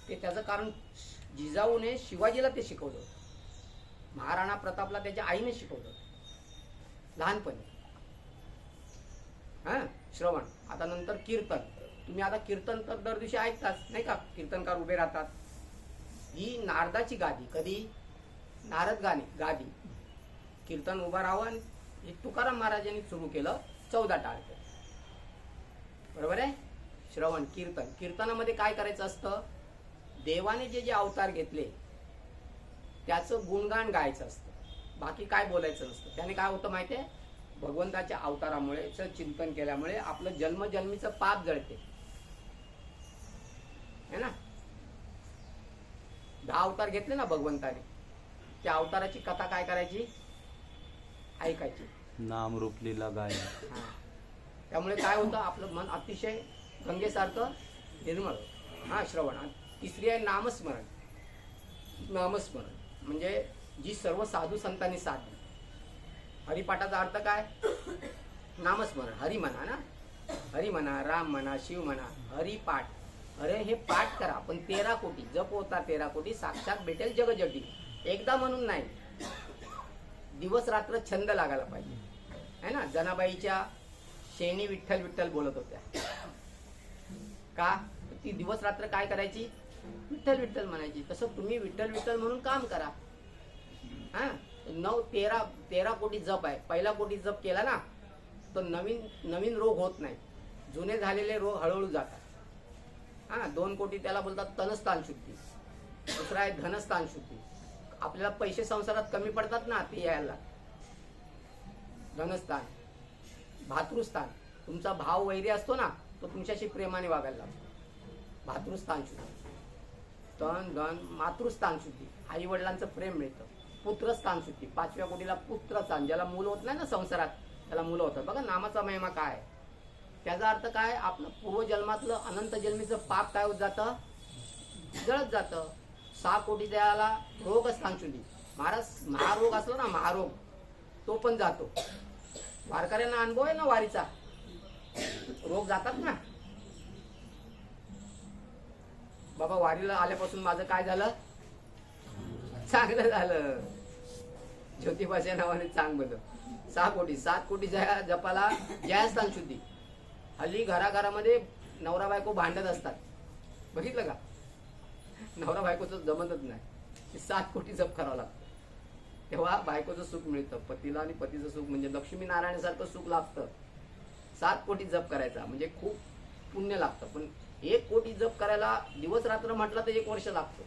ते त्याचं कारण जिजाऊने शिवाजीला ते शिकवलं होतं. महाराणा प्रतापला त्याच्या आईने शिकवलं होतं लहानपणी. हा श्रवण. आता नंतर कीर्तन. तुम्ही आता कीर्तन तर दर दिवशी ऐकताच नाही का? कीर्तनकार उभे राहतात. ही नारदाची गादी. कधी? नारद गादी. कीर्तन उभा राहावं, आणि हे तुकाराम महाराजांनी सुरू केलं 14 टाळके. बरोबर आहे? श्रवण कीर्तन. कीर्तनामध्ये काय करायचं असतं? देवाने जे अवतार घेतले त्याचं गुणगान गायचं असतं, बाकी काय बोलायचं नसतं. त्याने काय होतं माहितीये? भगवंताच्या अवतारामुळे चिंतन केल्यामुळे आपलं जन्मजन्मीचं पाप जळते, है ना? 10 अवतार घेतले ना भगवंताने, त्या अवताराची कथा काय करायची? ऐकायची. नाम रूप लीला गाय. त्यामुळे काय होतं? आपलं मन अतिशय गंगेसारखं निर्मळ. हा श्रवण. तिसरी आहे नामस्मरण. नामस्मरण म्हणजे जी सर्व साधू संतांनी साधली. हरिपाठाचा अर्थ काय? नामस्मरण. हरी म्हणा ना, हरी म्हणा, राम म्हणा, शिव म्हणा. हरिपाठ. अरे हे पाठ करा, पण 13 कोटी जप होता. 13 कोटी साक्षात भेटेल जगजटी. एकदा म्हणून नाही, दिवस रात्र छंद लागायला पाहिजे, है ना? जनाबाईच्या शेणी विठ्ठल विठ्ठल बोलत होत्या का? ती दिवस रात्र काय करायची? विठ्ठल विठ्ठल म्हणायची. तसं तुम्ही विठ्ठल विठ्ठल म्हणून काम करा. हा 13 कोटी जप आहे. पहिला कोटी जप केला ना तर नवीन रोग होत नाही, जुने झालेले रोग हळूहळू जातात. हा 2 कोटी त्याला बोलतात तनस्थान शुद्धी. दुसरा आहे धनस्थान शुद्धी. आपल्याला पैसे संसारात कमी पडतात ना, ते यायला. धनस्थान. भातृस्थान. तुमचा भाव वैरी असतो ना, तो तुमच्याशी प्रेमाने वागायला लागतो. भातृस्थान शुद्धी. तन धन. मातृस्थान शुद्धी. आई वडिलांचं प्रेम मिळतं. पुत्रस्थान शुद्धी. 5व्या कोटीला पुत्रस्थान. ज्याला मूल होत नाही ना संसारात, त्याला मुलं होतात. बघा नामाचा महिमा काय. त्याचा अर्थ काय? आपलं पूर्वजन्मातलं अनंत जन्मीचं पाप काय होत जातं? जळत जातं. 6 कोटी त्याला रोगस्थान शुद्धी. महारोग असलो ना, महारोग, तो पण जातो. वारकऱ्यांना अनुभव आहे ना वारीचा. रोग जातात ना. बाबा वारीला आल्यापासून माझं काय झालं? चांगलं झालं. ज्योतिबाच्या नावाने चांग बंद. 6 कोटी 7 कोटी जपाला जयस्थान शुद्धी. हल्ली घराघरामध्ये नवरा बायको भांडत असतात, बघितलं का? नवरा बायकोचं जमतच नाही, 7 कोटी जप करावं लागतं, तेव्हा बायकोचं सुख मिळतं. पतीला आणि पतीचं सुख म्हणजे लक्ष्मी नारायणासारखं सुख लागतं. 7 कोटी जप करायचा म्हणजे खूप पुण्य लागतं. पण 1 कोटी जप करायला दिवस रात्र म्हटलं तर 1 वर्ष लागतं.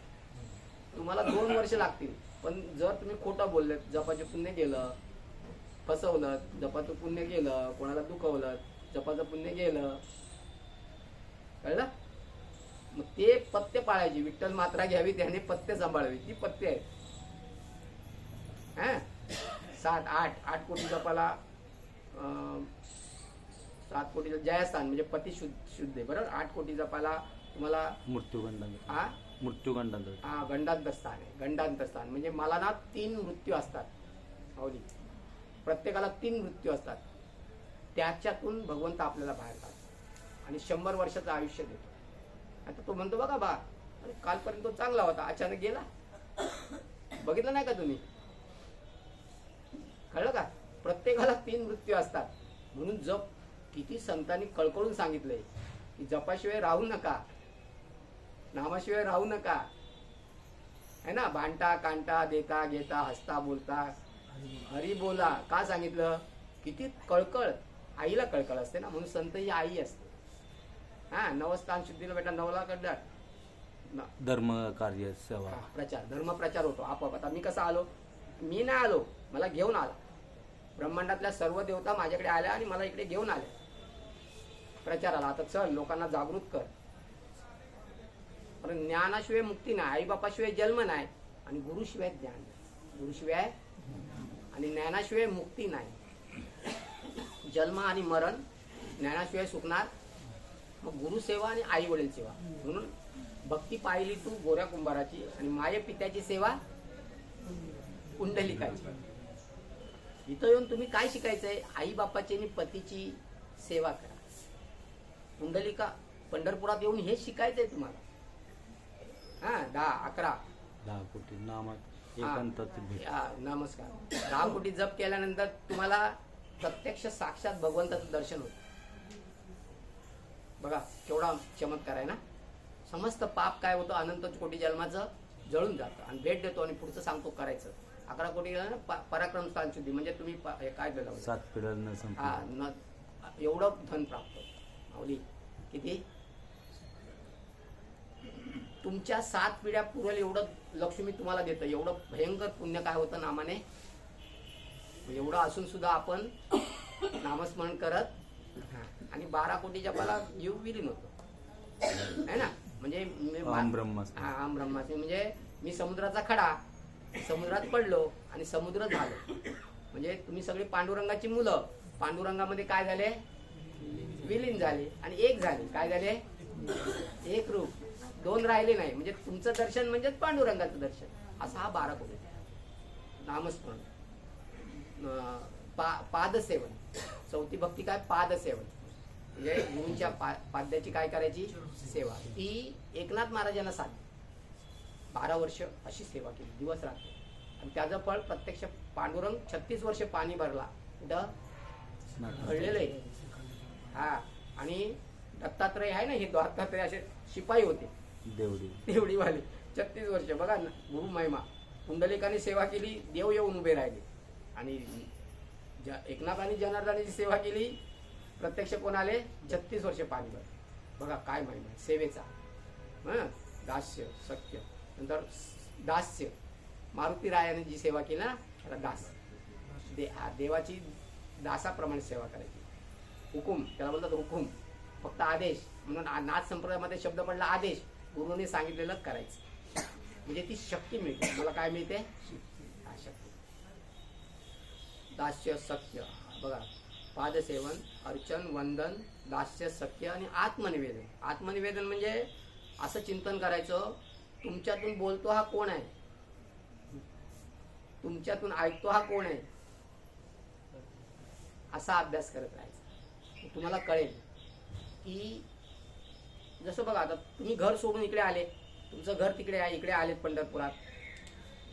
तुम्हाला 2 वर्ष लागतील. पण जर तुम्ही खोटं बोलले, जपाचे पुण्य गेलं, फसवलं, जपाचं पुण्य गेलं, कोणाला दुखवलं, जपाचं पुण्य गेलं, कळलं? मग ते पथ्य पाळायची. विठ्ठल मात्रा घ्यावी त्याने पथ्य सांभाळावी, ती पथ्य आहे. 8 कोटी जपाला 7 कोटी जयस्थान म्हणजे पती शुद्ध आहे, बरोबर. 8 कोटी जपाला तुम्हाला गंडांतर स्थान आहे. गंडांतर स्थान म्हणजे मला ना 3 मृत्यू असतात माऊली, प्रत्येकाला 3 मृत्यू असतात. त्याच्यातून भगवंत आपल्याला बाहेर काढतो आणि 100 वर्षाचं आयुष्य देतो. आता तो म्हणतो बघा बा, अरे कालपर्यंत तो चांगला होता, अचानक गेला. बघितलं नाही का तुम्ही? कळलं का? प्रत्येकाला 3 मृत्यू असतात. म्हणून जप किती संतांनी कळकळून सांगितलंय की जपाशिवाय राहू नका, नामाशिवाय राहू नका, है ना. भांडता कांटा देता घेता हसता बोलता हरी बोला. का सांगितलं? किती कळकळ. आईला कळकळ असते ना, म्हणून संत ही आई असते. नवस्थान शुद्धीला बेटा 9ला कडल्यात धर्म कार्य सेवा प्रचार, धर्म प्रचार होतो आपोआप. आता मी कसा आलो? मी नाही आलो, मला घेऊन आला. ब्रह्मांडातल्या सर्व देवता माझ्याकडे आल्या आणि मला इकडे घेऊन आल्या प्रचाराला. आता चल लोकांना जागृत कर. पण ज्ञानाशिवाय मुक्ती नाही, आई बापाशिवाय जन्म नाही आणि गुरुशिवाय ज्ञान नाही. गुरुशिवाय आणि ज्ञानाशिवाय मुक्ती नाही. जन्म आणि मरण, ज्ञानाशिवाय सुटणार. मग गुरुसेवा आणि आई वडील सेवा. म्हणून भक्ती पाहिली तू गोऱ्या कुंभाराची आणि माये पित्याची सेवा कुंडलिकाची. इथं येऊन तुम्ही काय शिकायचंय? आई बापाची आणि पतीची सेवा करा. कुंडलिका पंढरपुरात येऊन हे शिकायचंय तुम्हाला. 10 कोटी नामात एकांताची भेट. नमस्कार. 10 कोटी जप केल्यानंतर तुम्हाला प्रत्यक्ष साक्षात भगवंताचं दर्शन होतं. बघा केवढा चमत्कार आहे ना. समस्त पाप काय होतं अनंत कोटी जन्माचं जळून जातं आणि भेट देतो आणि पुढचं सांगतो करायचं. 11 कोटी पराक्रम स्थान शुद्धी म्हणजे तुम्ही काय दिलं 7 पिढ्यांना एवढं धन प्राप्त माऊली. किती? तुमच्या 7 पिढ्या पुरेल एवढं लक्ष्मी तुम्हाला देतं. एवढं भयंकर पुण्य काय होतं नामाने. एवढं असून सुद्धा आपण नामस्मरण करत आणि 12 कोटी जपाला जीव विलीन होतो, है ना. म्हणजे आम ब्रह्माचे म्हणजे मी समुद्राचा खडा, समुद्रात पडलो आणि समुद्र झालो. म्हणजे तुम्ही सगळी पांडुरंगाची मुलं, पांडुरंगामध्ये काय झाले? विलीन झाले आणि एक झाले. काय झाले? एक रूप. 2 राहिले नाही. म्हणजे तुमचं दर्शन म्हणजे पांडुरंगाचं दर्शन. असा हा 12 कोटी नामस्मरण. पादसेवन. 4थी भक्ती काय? पादसेवन म्हणजे गुरूंच्या पाद्याची काय करायची? सेवा. ती एकनाथ महाराजांना साधली. 12 वर्ष अशी सेवा केली दिवस रात्र आणि त्याचं फळ प्रत्यक्ष पांडुरंग 36 वर्ष पाणी भरला. कुठं घडलेलं आहे. आणि दत्तात्रय आहे ना, हे दत्तात्रय असे शिपाई होते देवडीवाले. 36 वर्ष बघा ना, गुरु महिमा. कुंडलिकाने सेवा केली, देव येऊन उभे राहिले. आणि एकनाथ आणि जनार्दनाची सेवा केली, प्रत्यक्ष कोण आले? 36 वर्ष पाणी भरले. बघा काय महिमा सेवेचा. दास्य सत्य. नंतर दास्य. मारुती रायाने जी सेवा केली ना त्याला दास. देवाची दासाप्रमाणे सेवा करायची. हुकुम त्याला बोलतात. हुकुम फक्त आदेश. म्हणून नाथ संप्रदायामध्ये शब्द पडला आदेश. गुरुने सांगितलेलं करायचं म्हणजे ती शक्ती मिळते. मला काय मिळते? शक्ती. दास्य सत्य. बघा पादसेवन, अर्चन, वंदन, दास्य सत्य आणि आत्मनिवेदन. आत्मनिवेदन म्हणजे असं चिंतन करायचं, तुमच्यातून बोलतो हा कोण आहे, तुमच्यातून ऐकतो हा कोण आहे, असा अभ्यास करत राहायचा. तुम्हाला कळेल की जसं बघा आता तुम्ही घर सोडून इकडे आले, तुमचं घर तिकडे आहे, इकडे आलेत पंढरपुरात,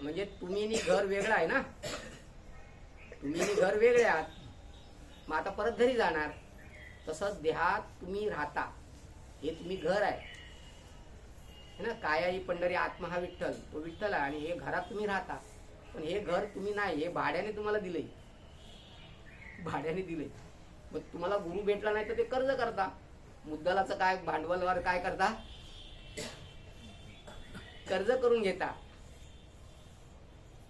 म्हणजे तुम्ही आणि घर वेगळं आहे ना. तुम्ही आणि घर वेगळे आहात, मग आता परत घरी जाणार. तसंच देहात तुम्ही राहता, हे तुम्ही घर आहे है ना. काया ही पंढरी, आत्मा हा विठ्ठल, तो विठ्ठल आहे. आणि हे घरात तुम्ही राहता, पण हे घर तुम्ही नाही, हे भाड्याने तुम्हाला दिलंय, भाड्याने दिलंय. मग तुम्हाला गुरु भेटला नाही तर ते कर्ज करता. मुद्दलाचं काय, भांडवलवर काय करता, कर्ज करून घेता.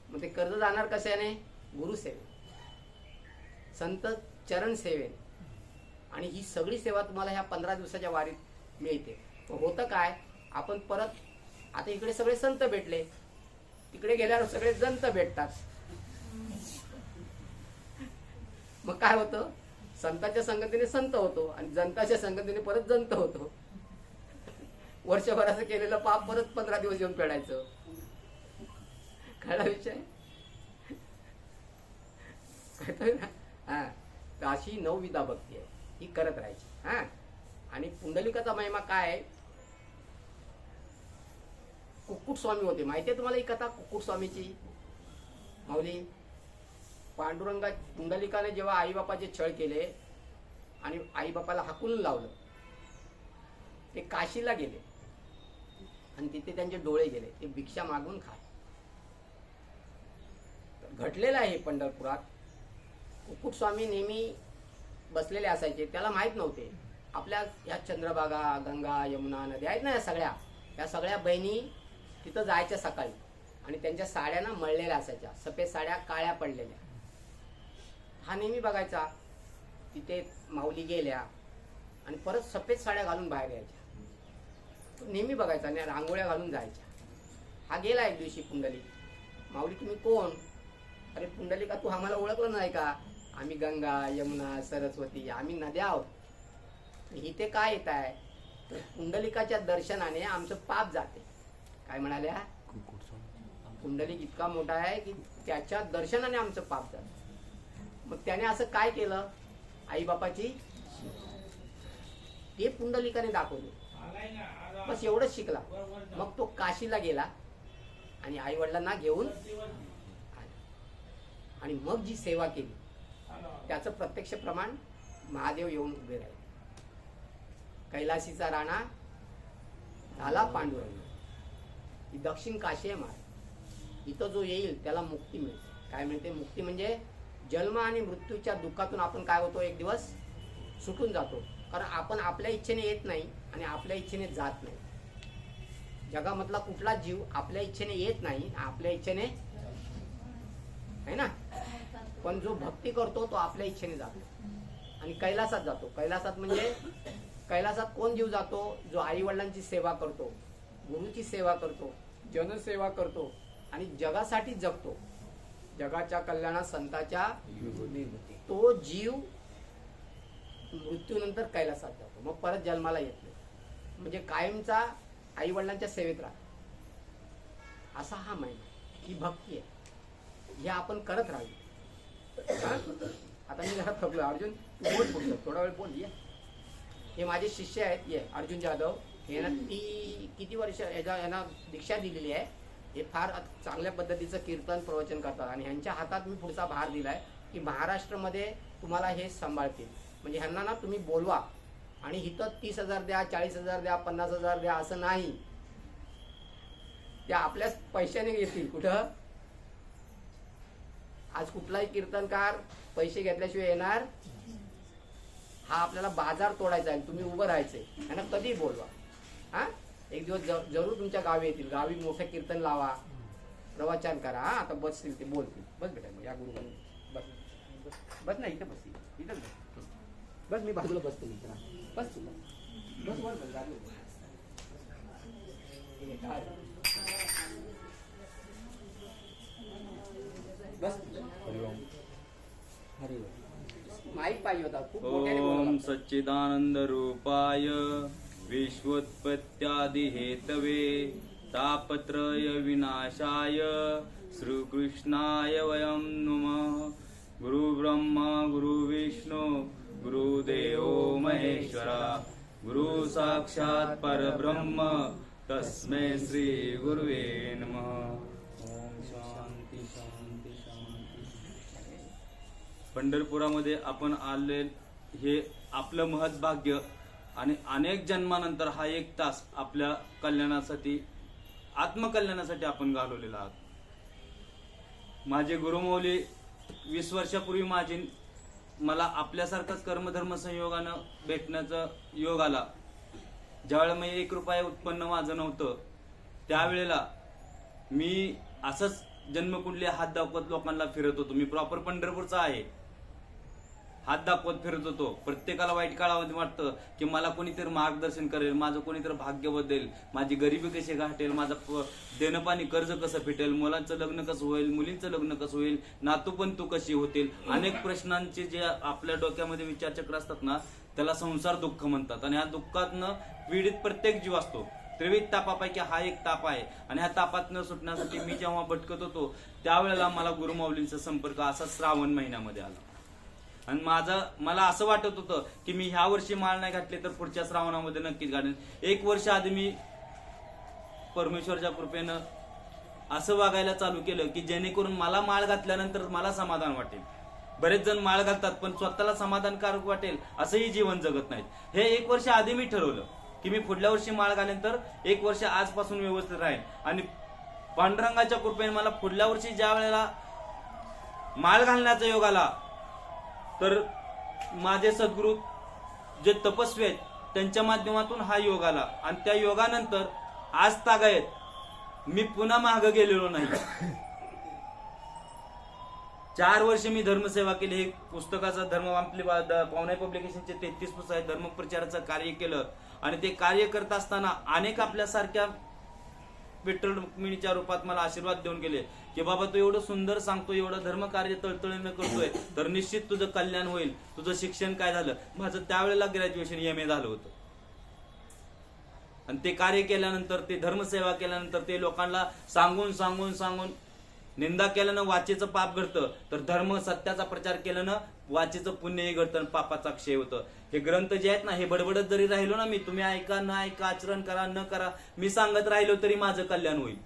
मग ते कर्ज जाणार कशाने? गुरु सेवे, संत चरण सेवेने. आणि ही सगळी सेवा तुम्हाला ह्या 15 दिवसाच्या वारीत मिळते. मग होतं काय, आपण परत आता इकडे सगळे संत भेटले, तिकडे गेल्यावर सगळे जंत भेटतात. मग काय होतं, संतांच्या संगतीने संत होतो आणि जंताच्या संगतीने परत जंत होतो. वर्षभराचं केलेलं पाप परत 15 दिवस येऊन फेडायचं. कळला विषय? कळतोय ना? हा, तर अशी 9 विधा भक्ती आहे, ही करत राहायची. हा, आणि पुंडलिकाचा महिमा काय आहे? कुक्कुट स्वामी होते, माहितीये तुम्हाला ही कथा कुक्कुट स्वामीची? माऊली, पांडुरंगा पुंडलिकाने जेव्हा आईबापाचे छळ केले आणि आईबापाला हाकून लावलं, ते काशीला गेले आणि तिथे त्यांचे डोळे गेले, ते भिक्षा मागून खाय. घडलेलं आहे पंढरपुरात. कुक्कुट स्वामी नेहमी बसलेले असायचे, त्याला माहित नव्हते आपल्या या चंद्रभागा, गंगा, यमुना नद्या आहेत ना, या सगळ्या बहिणी तिथं जायच्या सकाळी आणि त्यांच्या साड्या ना मळलेल्या असायच्या, सफेद साड्या काळ्या पडलेल्या. हा नेहमी बघायचा, तिथे माऊली गेल्या आणि परत सफेद साड्या घालून बाहेर यायच्या. तो नेहमी बघायचा आणि रांगोळ्या घालून जायच्या. हा गेला एक दिवशी पुंडलिक, माऊली तुम्ही कोण? अरे पुंडलिका, तू आम्हाला ओळखलं नाही का? आम्ही गंगा, यमुना, सरस्वती, आम्ही नद्या आहोत. इथे काय येत आहे? तर पुंडलिकाच्या दर्शनाने आमचं पाप जाते. काय म्हणाल्या? पुंडलिक इतका मोठा आहे की त्याच्या दर्शनाने आमचं पाप जातं. मग त्याने असं काय केलं? आईबापाची ते पुंडलिकाने दाखवले, बस एवढंच शिकला. मग तो काशीला गेला आणि आई वडिलांना घेऊन आला आणि मग जी सेवा केली त्याचं प्रत्यक्ष प्रमाण महादेव येऊन उभे राहिले. कैलासीचा राणा झाला पांडुरंग. ही दक्षिण काशी आहे महाराज. इथं जो येईल त्याला मुक्ती मिळते. काय मिळते? मुक्ती म्हणजे जन्म आणि मृत्यूच्या दुःखातून आपण काय होतो, एक दिवस सुटून जातो. कारण आपण आपल्या इच्छेने येत नाही आणि आपल्या इच्छेने जात नाही. जगामधला कुठला जीव आपल्या इच्छेने येत नाही, आपल्या इच्छेने आहे ना. पण जो भक्ती करतो तो आपल्या इच्छेने जातो आणि कैलासात जातो. कैलासात म्हणजे कैलासात कोण जीव जातो? जो आई वडिलांची सेवा करतो, गुरुची सेवा करतो, जनसेवा करतो आणि जगासाठी जगतो. जगाच्या कल्याणात संताच्या तो जीव मृत्यूनंतर कैलासात जातो, मग परत जन्माला येत नाही. म्हणजे कायमचा आई वडिलांच्या सेवेत राहतो. असा हा महिमा, ही भक्ती आहे. हे आपण करत राहावी. आता मी जरा थकलो. अर्जुन तू बोल, पुढचं थोडा वेळ बोल. हे माझे शिष्य आहेत, ये अर्जुन जाधव. यांना किती वर्ष यांना दीक्षा दिलेली आहे. हे फार चांगल्या पद्धतीचं कीर्तन प्रवचन करतात आणि ह्यांच्या हातात मी पुढचा भार दिलाय की महाराष्ट्रामध्ये तुम्हाला हे सांभाळतील. म्हणजे ह्यांना ना तुम्ही बोलवा आणि इथं 30,000 द्या, 40,000 द्या, 50,000 द्या असं नाही. त्या आपल्याच पैशाने येतील. कुठं? आज कुठलाही कीर्तनकार पैसे घेतल्याशिवाय येणार? हा आपल्याला बाजार तोडायचा आहे. तुम्ही उभं राहायचंय. ह्यांना कधी बोलवा. हा, एक दिवस जरूर तुमच्या गावी येतील. गावी मोठं कीर्तन लावा, प्रवचन करा. हा, आता बसतील, ते बोलतील. बस बेटा, मग या गुरु बस बस नाही, इथं बस, इथं बस. मी बाजूला बसतो. बस तुला बस वर बस. माईक पाहिजे होता खूप मोठ्याने ओम बोला. सच्चिदानंद रूपाय विश्वोत्पत्त्यादि हेतवे तापत्रय विनाशाय श्रीकृष्णाय वयं नमः. गुरु ब्रह्मा गुरु विष्णु गुरुदेवो महेश्वरा गुरु साक्षात् परब्रह्म तस्मै श्री गुरुवे नमः. ओम शांती शांती शांती. पंढरपुरामध्ये आपण आले हे आपलं महत् भाग्य आणि अनेक जन्मानंतर हा 1 तास आपल्या कल्याणासाठी, आत्मकल्याणासाठी आपण घालवलेला आहात. माझे गुरुमौली 20 वर्षापूर्वी मला आपल्यासारखाच कर्मधर्म संयोगानं भेटण्याचा योग आला. ज्यावेळेला मी 1 रुपया उत्पन्न माझं नव्हतं, त्यावेळेला मी असंच जन्मकुंडली हात दाखवत लोकांना फिरत होतो. मी प्रॉपर पंढरपूरचा आहे. हात दाखवत फिरत होतो. प्रत्येकाला वाईट काळामध्ये वाटतं की मला कोणीतरी मार्गदर्शन करेल, माझं कोणीतरी भाग्य बदलेल, माझी गरिबी कशी गाठेल, माझं देणं पाणी कर्ज कसं फिटेल, मुलांचं लग्न कसं होईल, मुलींचं लग्न कसं होईल, नातूपंतू कशी होतील. अनेक प्रश्नांचे जे आपल्या डोक्यामध्ये विचारचक्र असतात ना, त्याला संसार दुःख म्हणतात. आणि ह्या दुःखातनं पीडित प्रत्येक जीव असतो. त्रिविध तापापैकी हा एक ताप आहे. आणि ह्या तापातनं सुटण्यासाठी मी जेव्हा भटकत होतो, त्यावेळेला मला गुरुमाऊलींचा संपर्क असा श्रावण महिन्यामध्ये आला. आणि मला असं वाटत होतं की मी ह्या वर्षी माळ नाही घातली तर पुढच्या श्रावणामध्ये नक्कीच घालेन. 1 वर्ष आधी मी परमेश्वरच्या कृपेनं असं वागायला चालू केलं की जेणेकरून मला माळ घातल्यानंतर मला समाधान वाटेल. बरेच जण माळ घालतात पण स्वतःला समाधानकारक वाटेल असंही जीवन जगत नाहीत. हे 1 वर्ष आधी मी ठरवलं की मी पुढल्या वर्षी माळ घालेन तर 1 वर्ष आजपासून व्यवस्थित राहील. आणि पांडुरंगाच्या कृपेने मला पुढल्या वर्षी ज्या वेळेला माळ घालण्याचा योग आला तर माझे सद्गुरू जे तपस्वी आहेत त्यांच्या माध्यमातून हा योग आला. आणि त्या योगानंतर आज तागायत मी पुन्हा मागे गेलेलो नाही. 4 वर्ष मी धर्मसेवा केली. हे पुस्तकाचा धर्म आपली पावनाई पब्लिकेशनचे 33 पुस्तक आहे. धर्मप्रचाराचं कार्य केलं. आणि ते कार्य करत असताना अनेक आपल्यासारख्या विठ्ठल रुक्मिणीच्या रूपात मला आशीर्वाद देऊन गेले की बाबा तू एवढं सुंदर सांगतो, एवढं धर्मकार्य तळतळीनं करतोय तर निश्चित तुझं कल्याण होईल. तुझं शिक्षण काय झालं? माझं त्यावेळेला ग्रॅज्युएशन MA झालं होतं. आणि ते कार्य केल्यानंतर, ते धर्मसेवा केल्यानंतर, ते लोकांना सांगून सांगून सांगून निंदा केल्यानं वाचेचं पाप घडतं, तर धर्म सत्याचा प्रचार केल्यानं वाचेचं पुण्यही घडतं आणि पापाचा क्षय होतं. हे ग्रंथ जे आहेत ना, हे बडबडत जरी राहिलो ना, मी तुम्ही ऐका न ऐका, आचरण करा न करा, मी सांगत राहिलो तरी माझं कल्याण होईल.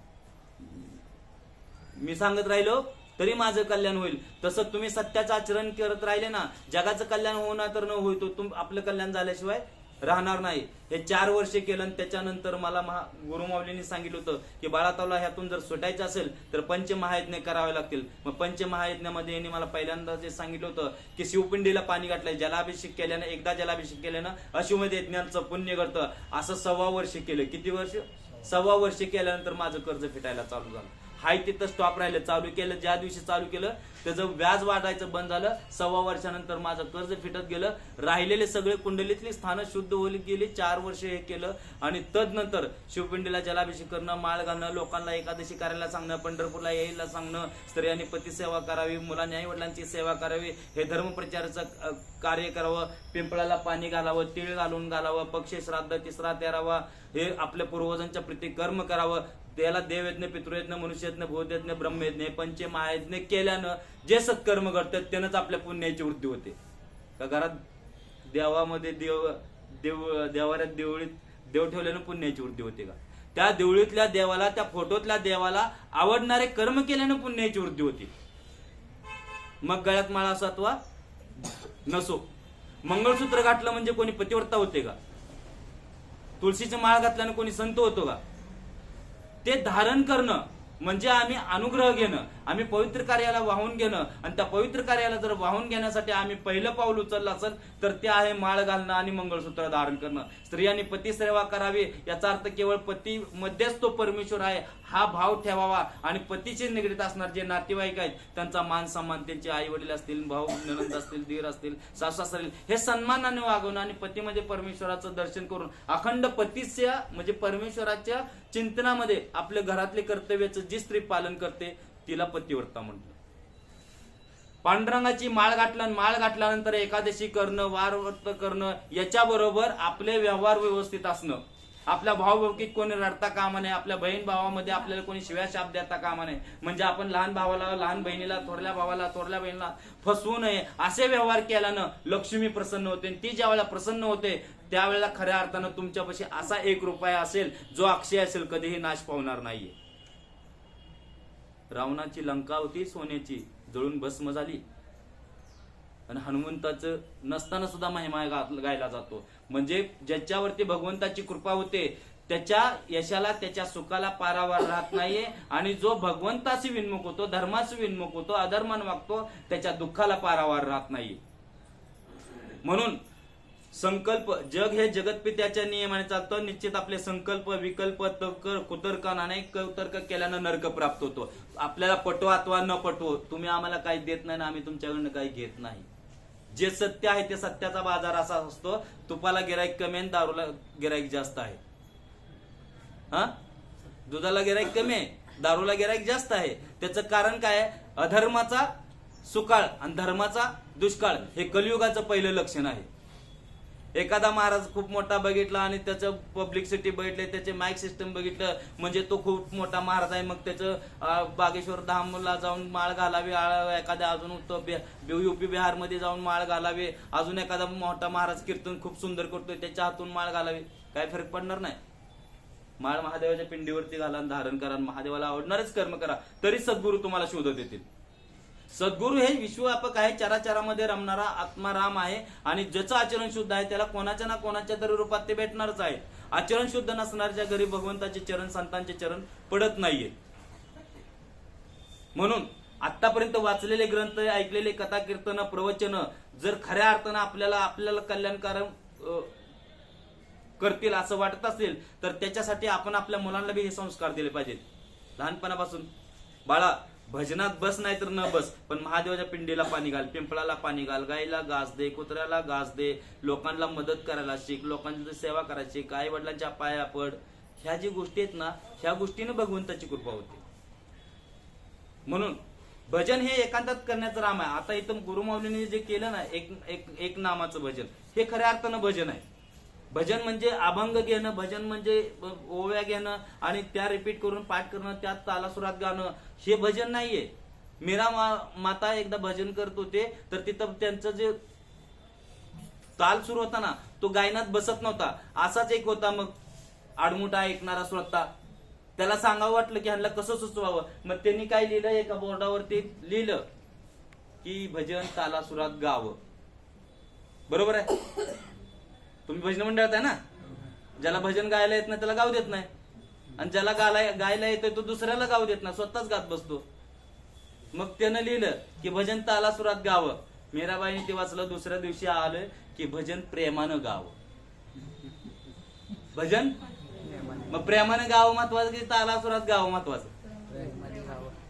मी सांगत राहिलो तरी माझं कल्याण होईल. तसं तुम्ही सत्याचं आचरण करत राहिले ना, जगाचं कल्याण होणार तर न होईल, आपलं कल्याण झाल्याशिवाय राहणार नाही. हे 4 वर्ष केलं. आणि त्याच्यानंतर मला गुरुमाऊलींनी सांगितलं होतं की बाळातावला ह्यातून जर सुटायचं असेल तर पंचमहायज्ञ करावे लागतील. मग पंचमहायज्ञामध्ये यांनी मला पहिल्यांदा जे सांगितलं होतं की शिवपिंडीला पाणी घातलंय, जलाभिषेक केल्यानं, एकदा जलाभिषेक केल्यानं अश्वमेध यज्ञाचं पुण्य घडतं. असं 1.25 वर्ष केलं. किती वर्ष? 1.25 वर्ष केल्यानंतर माझं कर्ज फिटायला चालू झालं. हाय तिथं स्टॉप राहिलं. चालू केलं, ज्या दिवशी चालू केलं त्याचं व्याज वाढायचं बंद झालं. 1.25 वर्षानंतर माझं कर्ज फिटत गेलं. राहिलेले सगळे कुंडलीतली स्थानं शुद्ध होली गेली. 4 वर्ष हे केलं. आणि तदनंतर शिवपिंडीला जलाभिषेक करणं, माळ घालणं, लोकांना एकादशी करायला सांगणं, पंढरपूरला यायला सांगणं, स्त्रियांनी पतीसेवा करावी, मुलांनी आई वडिलांची सेवा करावी, हे धर्मप्रचाराचं कार्य करावं, पिंपळाला पाणी घालावं, तीळ घालून घालावं, पक्ष श्राद्ध 3रा 13वा हे आपल्या पूर्वजांच्या प्रति कर्म करावं. त्याला देवयज्ञ, पितृयज्ञ, मनुष्ययज्ञ, भूतयज्ञ, ब्रह्मयज्ञ, पंचमहायज्ञ केल्यानं जे सत्कर्म घडतात त्यानंच आपल्या पुण्याची वृद्धी होते. का घरात देवामध्ये देवाऱ्यात देवळीत देव ठेवल्यानं पुण्याची वृद्धी होते का? त्या देवळीतल्या देवाला, त्या फोटोतल्या देवाला आवडणारे कर्म केल्यानं पुण्याची वृद्धी होती. मग गळ्यात माळा असो अथवा नसो, मंगळसूत्र घातलं म्हणजे कोणी पतिव्रता होते का? तुळशीची माळ घातल्यानं कोणी संत होतो का? ते धारण करणं म्हणजे आम्ही अनुग्रह घेणं, आम्ही पवित्र कार्याला वाहून घेणं. आणि त्या पवित्र कार्याला जर वाहून घेण्यासाठी आम्ही पहिलं पाऊल उचललं असेल तर ते आहे माळ घालणं आणि मंगळसूत्र धारण करणं. स्त्रियांनी पतीसेवा करावी याचा अर्थ केवळ पती मध्येच तो परमेश्वर आहे हा भाव ठेवावा. आणि पतीशी निगडीत असणार जे नातेवाईक आहेत त्यांचा मान सन्मान, त्यांचे आई वडील असतील, भाऊ ननंद असतील, दीर असतील, सासू असतील, हे सन्मानाने वागवणं. आणि पतीमध्ये परमेश्वराचं दर्शन करून अखंड पतीच्या म्हणजे परमेश्वराच्या चिंतनामध्ये आपल्या घरातले कर्तव्याचं जी स्त्री पालन करते तिला पतिव्रता म्हणतात. पांडुरंगाची माळ घातल्यानंतर एकादशी करणं, वार व्रत करणं, याच्याबरोबर आपले व्यवहार व्यवस्थित असणं. आपल्या भावभावकीत कोणी रडता कामा नये, आपल्या बहीण भावामध्ये आपल्याला कोणी शिव्या शाप देता कामा नये. म्हणजे आपण लहान भावाला, लहान बहिणीला, थोरल्या भावाला, थोरल्या बहिणीला फसवू नये. असे व्यवहार केल्यानं लक्ष्मी प्रसन्न होते. ती ज्या वेळेला प्रसन्न होते त्यावेळेला खऱ्या अर्थानं तुमच्यापाशी असा 1 रुपया असेल जो अक्षय असेल, कधीही नाश पावणार नाहीये. रावणाची लंका होती सोन्याची, जळून भस्म झाली. आणि हनुमंताचं नसताना सुद्धा महिमा गायला जातो. म्हणजे ज्याच्यावरती भगवंताची कृपा होते त्याच्या यशाला त्याच्या सुखाला पारावार राहत नाहीये, आणि जो भगवंताशी विन्मुख होतो, धर्माशी विन्मुख होतो, अधर्माने वागतो, त्याच्या दुःखाला पारावार राहत नाहीये. म्हणून संकल्प, जग हे जगतपित्याच्या नियमाने चालतं. निश्चित आपले संकल्प विकल्प कुतर्काने कौतर्क केल्यानं नरक प्राप्त होतो. आपल्याला पटो अथवा न पटो, तुम्ही आम्हाला काही देत नाही ना आम्ही तुमच्याकडनं काही घेत नाही. जे सत्य आहे ते सत्याचा बाजार असा असतो. तुपाला गिराईक कमी आणि दारूला गिराईक जास्त आहे. हा, दुधाला गिराईक कमी आहे, दारूला गिराईक जास्त आहे. त्याचं कारण काय आहे? अधर्माचा सुकाळ आणि धर्माचा दुष्काळ हे कलियुगाचं पहिलं लक्षण आहे. एखादा महाराज खूप मोठा बघितला आणि त्याचं पब्लिसिटी बघितले, त्याचे माईक सिस्टम बघितलं म्हणजे तो खूप मोठा महाराज आहे, मग त्याचं बागेश्वर धामला जाऊन माळ घालावी, एखाद्या अजून युपी बिहार मध्ये जाऊन माळ घालावी, अजून एखादा मोठा महाराज कीर्तन खूप सुंदर करतोय त्याच्या हातून माळ घालावी, काय फरक पडणार नाही. माळ महादेवाच्या पिंडीवरती घाला, धारण करा, महादेवाला आवडणारच कर्म करा, तरी सद्गुरू तुम्हाला शोधत येतील. सद्गुरू हे विश्वव्यापक आहे, चराचरामध्ये रमणारा आत्मा राम आहे, आणि ज्याचं आचरण शुद्ध आहे त्याला कोणाच्या ना कोणाच्या तरी रूपात ते भेटणारच आहे. आचरण शुद्ध नसणाऱ्या घरी भगवंताचे चरण, संतांचे चरण पडत नाहीये. म्हणून आतापर्यंत वाचलेले ग्रंथ, ऐकलेले कथा कीर्तन प्रवचन जर खऱ्या अर्थानं आपल्याला कल्याणकारक करतील असं वाटत असेल तर त्याच्यासाठी आपण आपल्या मुलांना बी हे संस्कार दिले पाहिजेत. लहानपणापासून बाळा भजनात बस नाही तर न बस, पण महादेवाच्या पिंडीला पाणी घाल, पिंपळाला पाणी घाल, गायला घास दे, कुत्र्याला घास दे, लोकांना मदत करायला शिक, लोकांची सेवा करायची, आई वडिलांच्या पाया पड. ह्या जी गोष्टी आहेत ना, ह्या गोष्टीने भगवंताची कृपा होते. म्हणून भजन हे एकांतात करण्याचं राम आहे. आता इथं गुरुमाऊलीने जे केलं ना, एक नामाचं भजन, हे खऱ्या अर्थानं भजन आहे. भजन म्हणजे अभंग घेणं, भजन म्हणजे ओव्या घेणं आणि त्या रिपीट करून पाठ करणं, त्यात तालासुरात गाणं, हे भजन नाहीये. मीरा माता एकदा भजन करत होते तर तिथं त्यांचं जे ताल सुरू होता ना तो गायनात बसत नव्हता. असाच एक होता मग आडमुठा ऐकणारा श्रोता, त्याला सांगावं वाटलं की ह्यांना कसं सुचवावं. मग त्यांनी काय लिहिलं, एका बोर्डावरती लिहिलं की भजन तालासुरात गावं. बरोबर आहे. तुम्ही भजन मंडळात आहे ना, ज्याला भजन गायला येत नाही त्याला गाव देत नाही, आणि ज्याला गायला येतोय तो दुसऱ्याला गाव देत नाही, स्वतःच गात बसतो. मग त्यानं लिहिलं की भजन तालासुरात गावं. मीराबाईने ते वाचलं. दुसऱ्या दिवशी आलं की भजन प्रेमानं गावं. भजन मग प्रेमानं गावं महत्वाचं की तालासुरात गावं महत्वाचं?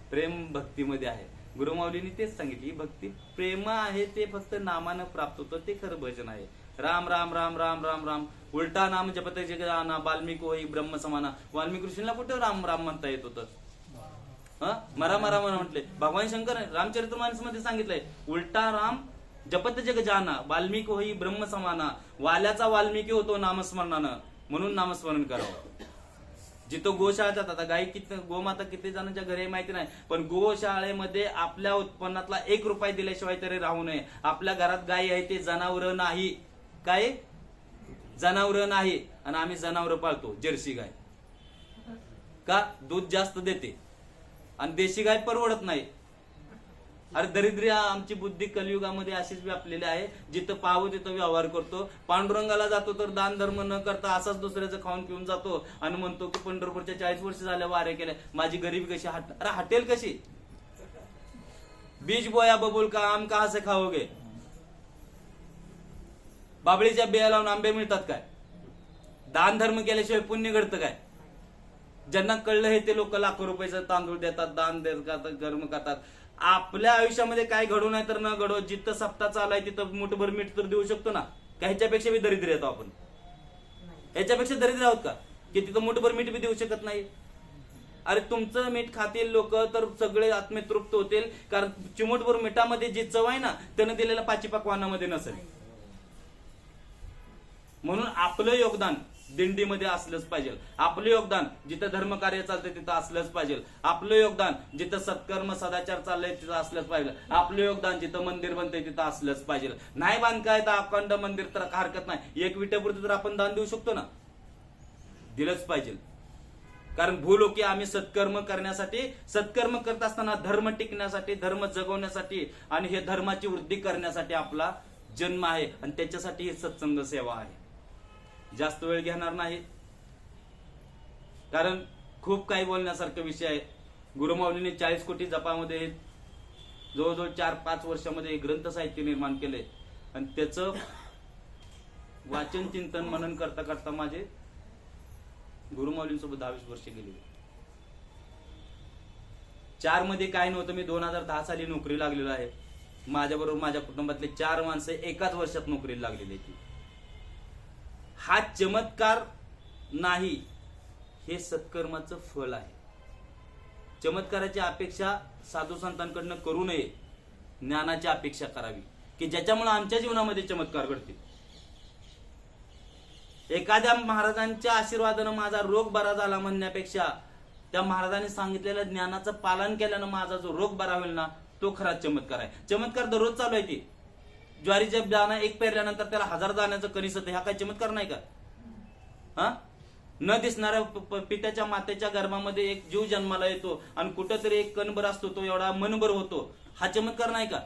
प्रेम भक्तीमध्ये आहे. गुरुमाऊलींनी तेच सांगितली, भक्ती प्रेम आहे ते फक्त नामानं प्राप्त होतं, ते खरं भजन आहे. राम राम राम राम राम राम, उलटा नाम जपत जगदाना, वाल्मिकी होई ब्रह्म समाना. वाल्मिकी ऋषींना कुठे राम राम म्हणता येत होतं? मरा मरा म्हणून म्हटले. भगवान शंकर रामचरितमानस मध्ये सांगितलंय, उलटा राम जपत जग जाना, वाल्मिकी होई ब्रह्म समाना. वाल्याचा वाल्मिकी होतो नामस्मरणानं, म्हणून नामस्मरण करावं. जिथं गोशाळा जातात, आता गाई किती, गोमाता किती जणांच्या घरी माहिती नाही, पण गोशाळेमध्ये आपल्या उत्पन्नातला 1 रुपया दिल्याशिवाय तरी राहू नये. आपल्या घरात गाय आहे ते जनावर नाही, काय जनावर नाही, आणि आम्ही जनावर पाळतो. जर्सी गाय का? दूध जास्त देते, आणि देशी गाय परवडत नाही. अरे दरिद्री आमची बुद्धी कलियुगामध्ये अशीच व्यापलेली आहे. जिथं पाहावं तिथं व्यवहार करतो. पांडुरंगाला जातो तर दान धर्म न करता असाच दुसऱ्याचं खाऊन पिऊन जातो आणि म्हणतो की पंढरपूरच्या 40 वर्ष झाल्या वारे केल्या, माझी गरीबी कशी अरे हटेल कशी? बीज बोया बबुल का आम कहा से खाओगे? बाबळीच्या बिया लावून आंबे मिळतात काय? दान धर्म केल्याशिवाय पुण्य घडतं काय? ज्यांना कळलं हे ते लोक लाखो रुपयाचं तांदूळ देतात, दान देतात, कर्म करतात. आपल्या आयुष्यामध्ये काय घडू नाही तर न घडो, जिथं सप्ताह चालू आहे तिथं मुठभर मीठ तर देऊ शकतो ना. का ह्याच्यापेक्षा बी दरिद्र येतो आपण? ह्याच्यापेक्षा दरिद्र आहोत का की तिथं मुठभर मीठ बी देऊ शकत नाही? अरे तुमचं मीठ खातील लोक तर सगळे आत्मे तृप्त होतील, कारण चिमूटभर मिठामध्ये जी चव आहे ना त्यानं दिलेल्या पाचीपाकवानामध्ये नसेल. म्हणून आपलं योगदान दिंडीमध्ये असलंच पाहिजे. आपलं योगदान जिथं धर्मकार्य चालतंय तिथं असलंच पाहिजे. आपलं योगदान जिथं सत्कर्म सदाचार चाललंय तिथं असलंच पाहिजे. आपलं योगदान जिथं मंदिर बनतंय तिथं असलंच पाहिजे. नाही बांधकाय तर अखंड मंदिर तर हरकत नाही, 1 विटेपुरतं तर आपण दान देऊ शकतो ना, दिलंच पाहिजे. कारण भूलोकी आम्ही सत्कर्म करण्यासाठी, सत्कर्म करत असताना धर्म टिकण्यासाठी, धर्म जगवण्यासाठी आणि हे धर्माची वृद्धी करण्यासाठी आपला जन्म आहे आणि त्याच्यासाठी ही सत्संग सेवा आहे. जास्त वेळ घेणार नाही कारण खूप काही बोलण्यासारखे विषय आहे. गुरुमाऊलीने 40 कोटी जपामध्ये जवळजवळ 4-5 वर्षामध्ये ग्रंथ साहित्य निर्माण केले आणि त्याचं वाचन चिंतन मनन करता करता माझे गुरुमाऊलींसोबत 10-20 वर्ष गेली. 4 मध्ये काय नव्हतं. मी 2010 साली नोकरी लागलेलो आहे. माझ्याबरोबर माझ्या कुटुंबातले 4 माणसं एकाच वर्षात नोकरीला लागलेली होती. हा चमत्कार नाही, हे सत्कर्माचं फळ आहे. चमत्काराची अपेक्षा साधू संतांकडनं करू नये, ज्ञानाची अपेक्षा करावी की ज्याच्यामुळे आमच्या जीवनामध्ये चमत्कार घडतील. एखाद्या महाराजांच्या आशीर्वादानं माझा रोग बरा झाला म्हणण्यापेक्षा त्या महाराजांनी सांगितलेल्या ज्ञानाचं पालन केल्यानं माझा जो रोग बरा होईल ना, तो खरा चमत्कार आहे. चमत्कार दररोज चालू आहे. ती ज्वारीच्या दाणा एक पेरल्यानंतर त्याला 1000 दाण्याचं कणीस होतं. हा काय चमत्कार नाही का? हा, न दिसणाऱ्या पित्याच्या मातेच्या गर्भामध्ये एक जीव जन्माला येतो आणि कुठंतरी एक कणभर असतो, तो एवढा मनभर होतो. हा चमत्कार नाही का?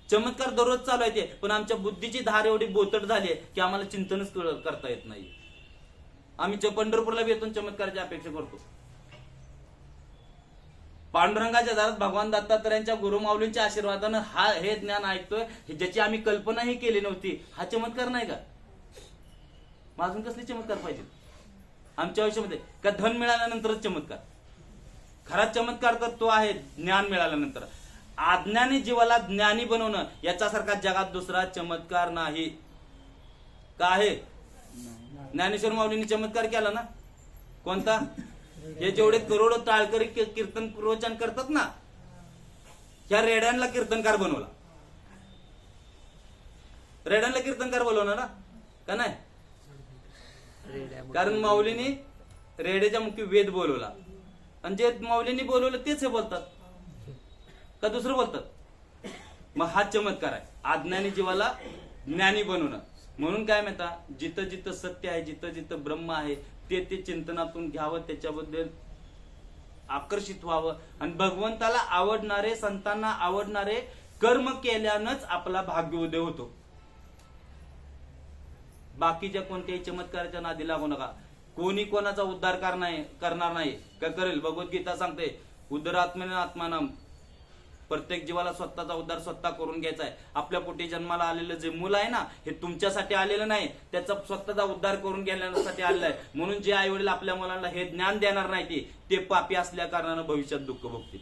चमत्कार दररोज चालू आहे ते. पण आमच्या बुद्धीची धार एवढी बोतट झाली आहे की आम्हाला चिंतनच करता येत नाही. आम्ही पंढरपूरला येतो चमत्काराची अपेक्षा करतो. पांडुरंगाच्या दारात भगवान दत्तात्रयांच्या गुरुमाऊलींच्या आशीर्वादानं हे ज्ञान ऐकतोय, ज्याची आम्ही कल्पनाही केली नव्हती. हा चमत्कार नाही का? अजून कसले चमत्कार पाहिजे आमच्या आयुष्यामध्ये? का धन मिळाल्यानंतरच चमत्कार? खरा चमत्कार तर तो आहे ज्ञान मिळाल्यानंतर. अज्ञानी जीवाला ज्ञानी बनवणं याच्यासारखा जगात दुसरा चमत्कार नाही. का आहे? ज्ञानेश्वर माऊलींनी चमत्कार केला ना. कोणता? हे जेवढे करोडो टाळकरी कीर्तन प्रवचन करतात ना, ह्या रेड्यांना कीर्तनकार बनवला. रेड्यांना कीर्तनकार बनवला ना, का नाही? कारण माऊलींनी रेड्याच्या मुखी वेद बोलवला आणि जे माऊलींनी बोलवलं तेच हे बोलतात का दुसरं बोलतात? मग हा चमत्कार आहे, अज्ञानी जीवाला ज्ञानी बनवणं. म्हणून काय म्हणता, जिथं जिथं सत्य आहे, जिथं जिथं ब्रह्म आहे, ते ते चिंतनातून घ्यावं, त्याच्याबद्दल आकर्षित व्हावं आणि भगवंताला आवडणारे, संतांना आवडणारे कर्म केल्यानंच आपला भाग्योदय होतो. बाकीच्या कोणत्याही चमत्काराच्या नादी लागू नका. कोणी कोणाचा उद्धार करणार नाही. काय करेल? भगवद्गीता सांगते, उदरात्मेन आत्मानम. प्रत्येक जीवाला स्वतःचा उद्धार स्वतः करून घ्यायचा आहे. आपल्या पोटी जन्माला आलेलं जे मूल आहे ना, हे तुमच्यासाठी आलेलं नाही, त्याचा स्वतःचा उद्धार करून घेण्यासाठी आलेलं आहे. म्हणून जे आई वडील आपल्या मुलांना हे ज्ञान देणार नाही ते पापी असल्या कारणानं भविष्यात दुःख भोगतील.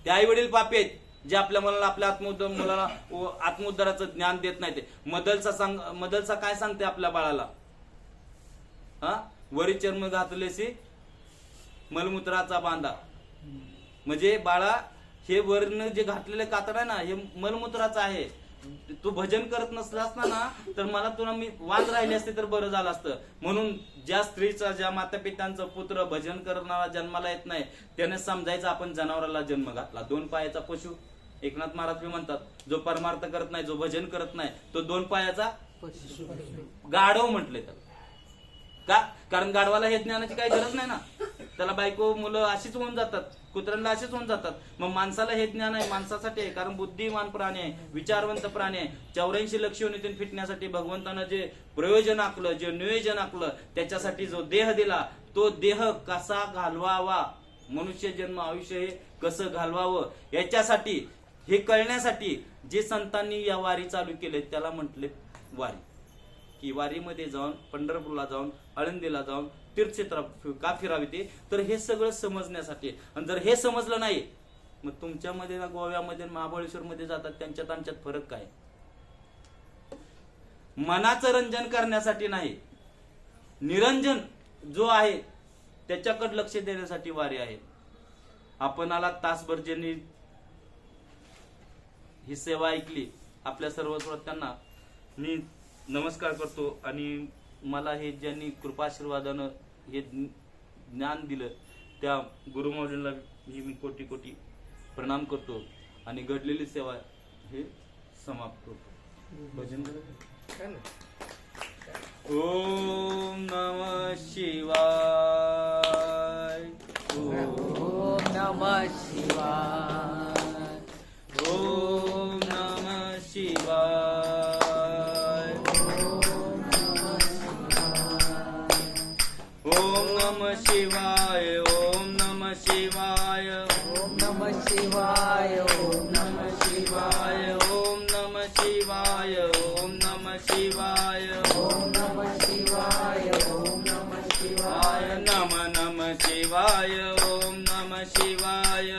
ते आई वडील पापी आहेत जे आपल्या मुलाला, आपल्या मुलाला आत्मोद्धाराचं ज्ञान देत नाही. ते मदलसा काय सांगते आपल्या बाळाला? वरी चर्म घातलेसी मलमूत्राचा बांधा. म्हणजे बाळा, हे वर्ण जे घातलेले कातड आहे ना, हे मलमूत्राचं आहे. तू भजन करत नसलास ना, तर मला तुला मी वाद राहिले असते तर बरं झालं असतं. म्हणून ज्या स्त्रीचा, ज्या माता पित्यांचा पुत्र भजन करणारा जन्माला येत नाही, त्याने समजायचं आपण जनावराला जन्म घातला. 2 पायाचा पशु. एकनाथ महाराज म्हणतात, जो परमार्थ करत नाही, जो भजन करत नाही, तो 2 पायाचा गाढव म्हटले. तर का? कारण गाढवाला हे ज्ञानाची काही गरज नाही ना. त्याला बायको मुलं अशीच होऊन जातात, कुत्र्यांना असेच होऊन जातात. मग माणसाला हे ज्ञान आहे, माणसासाठी आहे. कारण बुद्धिमान प्राणी आहे, विचारवंत प्राणी आहे. 84 लक्ष योनीतून फिटण्यासाठी भगवंतानं जे प्रयोजन आखलं, जे नियोजन आखलं, त्याच्यासाठी जो देह दिला, तो देह कसा घालवावा, मनुष्य जन्म आयुष्य हे कसं घालवावं, याच्यासाठी, हे कळण्यासाठी जे संतांनी या वारी चालू केले त्याला म्हटले वारी. की वारीमध्ये जाऊन, पंढरपूरला जाऊन, आळंदीला जाऊन तीर्थक्षेत्र का फिरावी ते, तर हे सगळं समजण्यासाठी. आणि जर हे समजलं नाही, मग तुमच्यामध्ये ना गोव्यामध्ये, महाबळेश्वर मध्ये जातात, त्यांच्यात आमच्यात फरक काय? मनाचं रंजन करण्यासाठी नाही, निरंजन जो आहे त्याच्याकडे लक्ष देण्यासाठी वारी आहे. आपणाला तासभर ज्यांनी ही सेवा ऐकली, आपल्या सर्व श्रोत्यांना मी नमस्कार करतो. आणि मला हे ज्यांनी कृपाशीर्वादानं हे ज्ञान दिलं, त्या गुरुमाऊलींना मी कोटी कोटी प्रणाम करतो आणि घडलेली सेवा हे समाप्त करतो. भजन ओम नमः शिवाय. नमः शिवाय. ओम नमः शिवाय. ओम नमः शिवाय. ओम नमः शिवाय. ओम नमः शिवाय. ओम नमः शिवाय. ओम नमः शिवाय. ओम नमः शिवाय. ओम नमः शिवाय. ओम नमः शिवाय. नमः नमः शिवाय. ओम नमः शिवाय.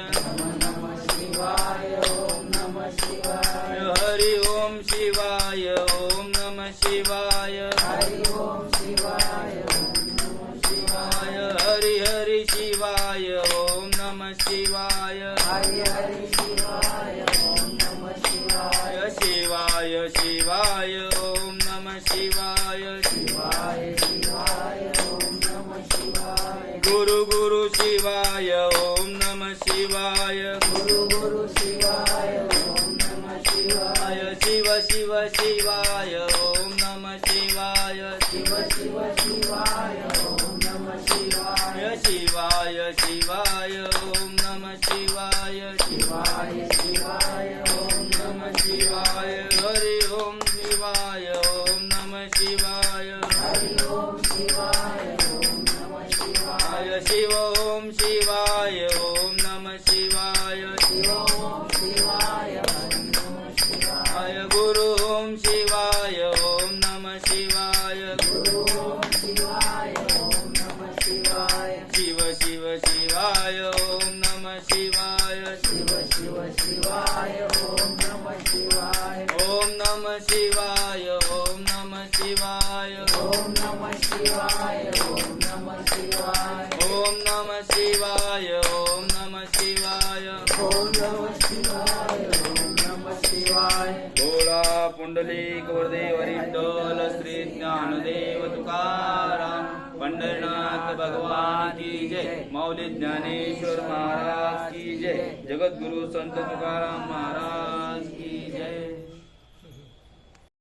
नमः शिवाय. ओम नमः शिवाय. हरि ओम शिवाय. ओम नमः शिवाय. हरि ओम शिवाय. ओम नमः शिवाय. हरि हरि शिवाय. ओम नमः शिवाय. हरि हरि शिवाय. ओम नमः शिवाय. शिवाय शिवाय. ओम नमः शिवाय. शिवाय शिवाय. ओम नमः शिवाय. गुरु गुरु शिवाय. ओम नमः शिवाय. गुरु गुरु शिवाय. ओम नमः शिवाय. शिव शिव शिवाय. ओम नमः शिवाय. शिव शिव शिवाय. ओम नमः शिवाय. शिवाय शिवाय. ओम नमः शिवाय. शिवाय शिवाय. ओम नमः शिवाय. हरि ओम शिवाय. ओम नमः शिवाय. हरि ओम शिवाय. ओम नमः शिवाय. शिव ओम शिवाय. ओम नमः शिवाय. शिव ओम शिवाय. ओम नमः शिवाय. गुरु ओम शिवाय. ओम नमः शिवाय. गुरु ओम शिवाय. ओम नमः शिवाय. शिव शिव शिवाय. ओम नमः शिवाय. शिव शिव शिवाय. ओम नमः शिवाय. ओम नमः शिवाय. ओम नमः शिवाय. ओम नमः शिवाय. ओम नमः शिवाय. ओम नमः शिवाय. ओम नमः शिवाय. ओम नमः शिवाय. ओम नमः शिवाय. भोळा पुंडलिक वरदेव विठ्ठल श्री ज्ञानदेव तुकाराम पंढरीनाथ भगवान की जय. माऊली ज्ञानेश्वर महाराज की जय. जगद्गुरु संत तुकाराम महाराज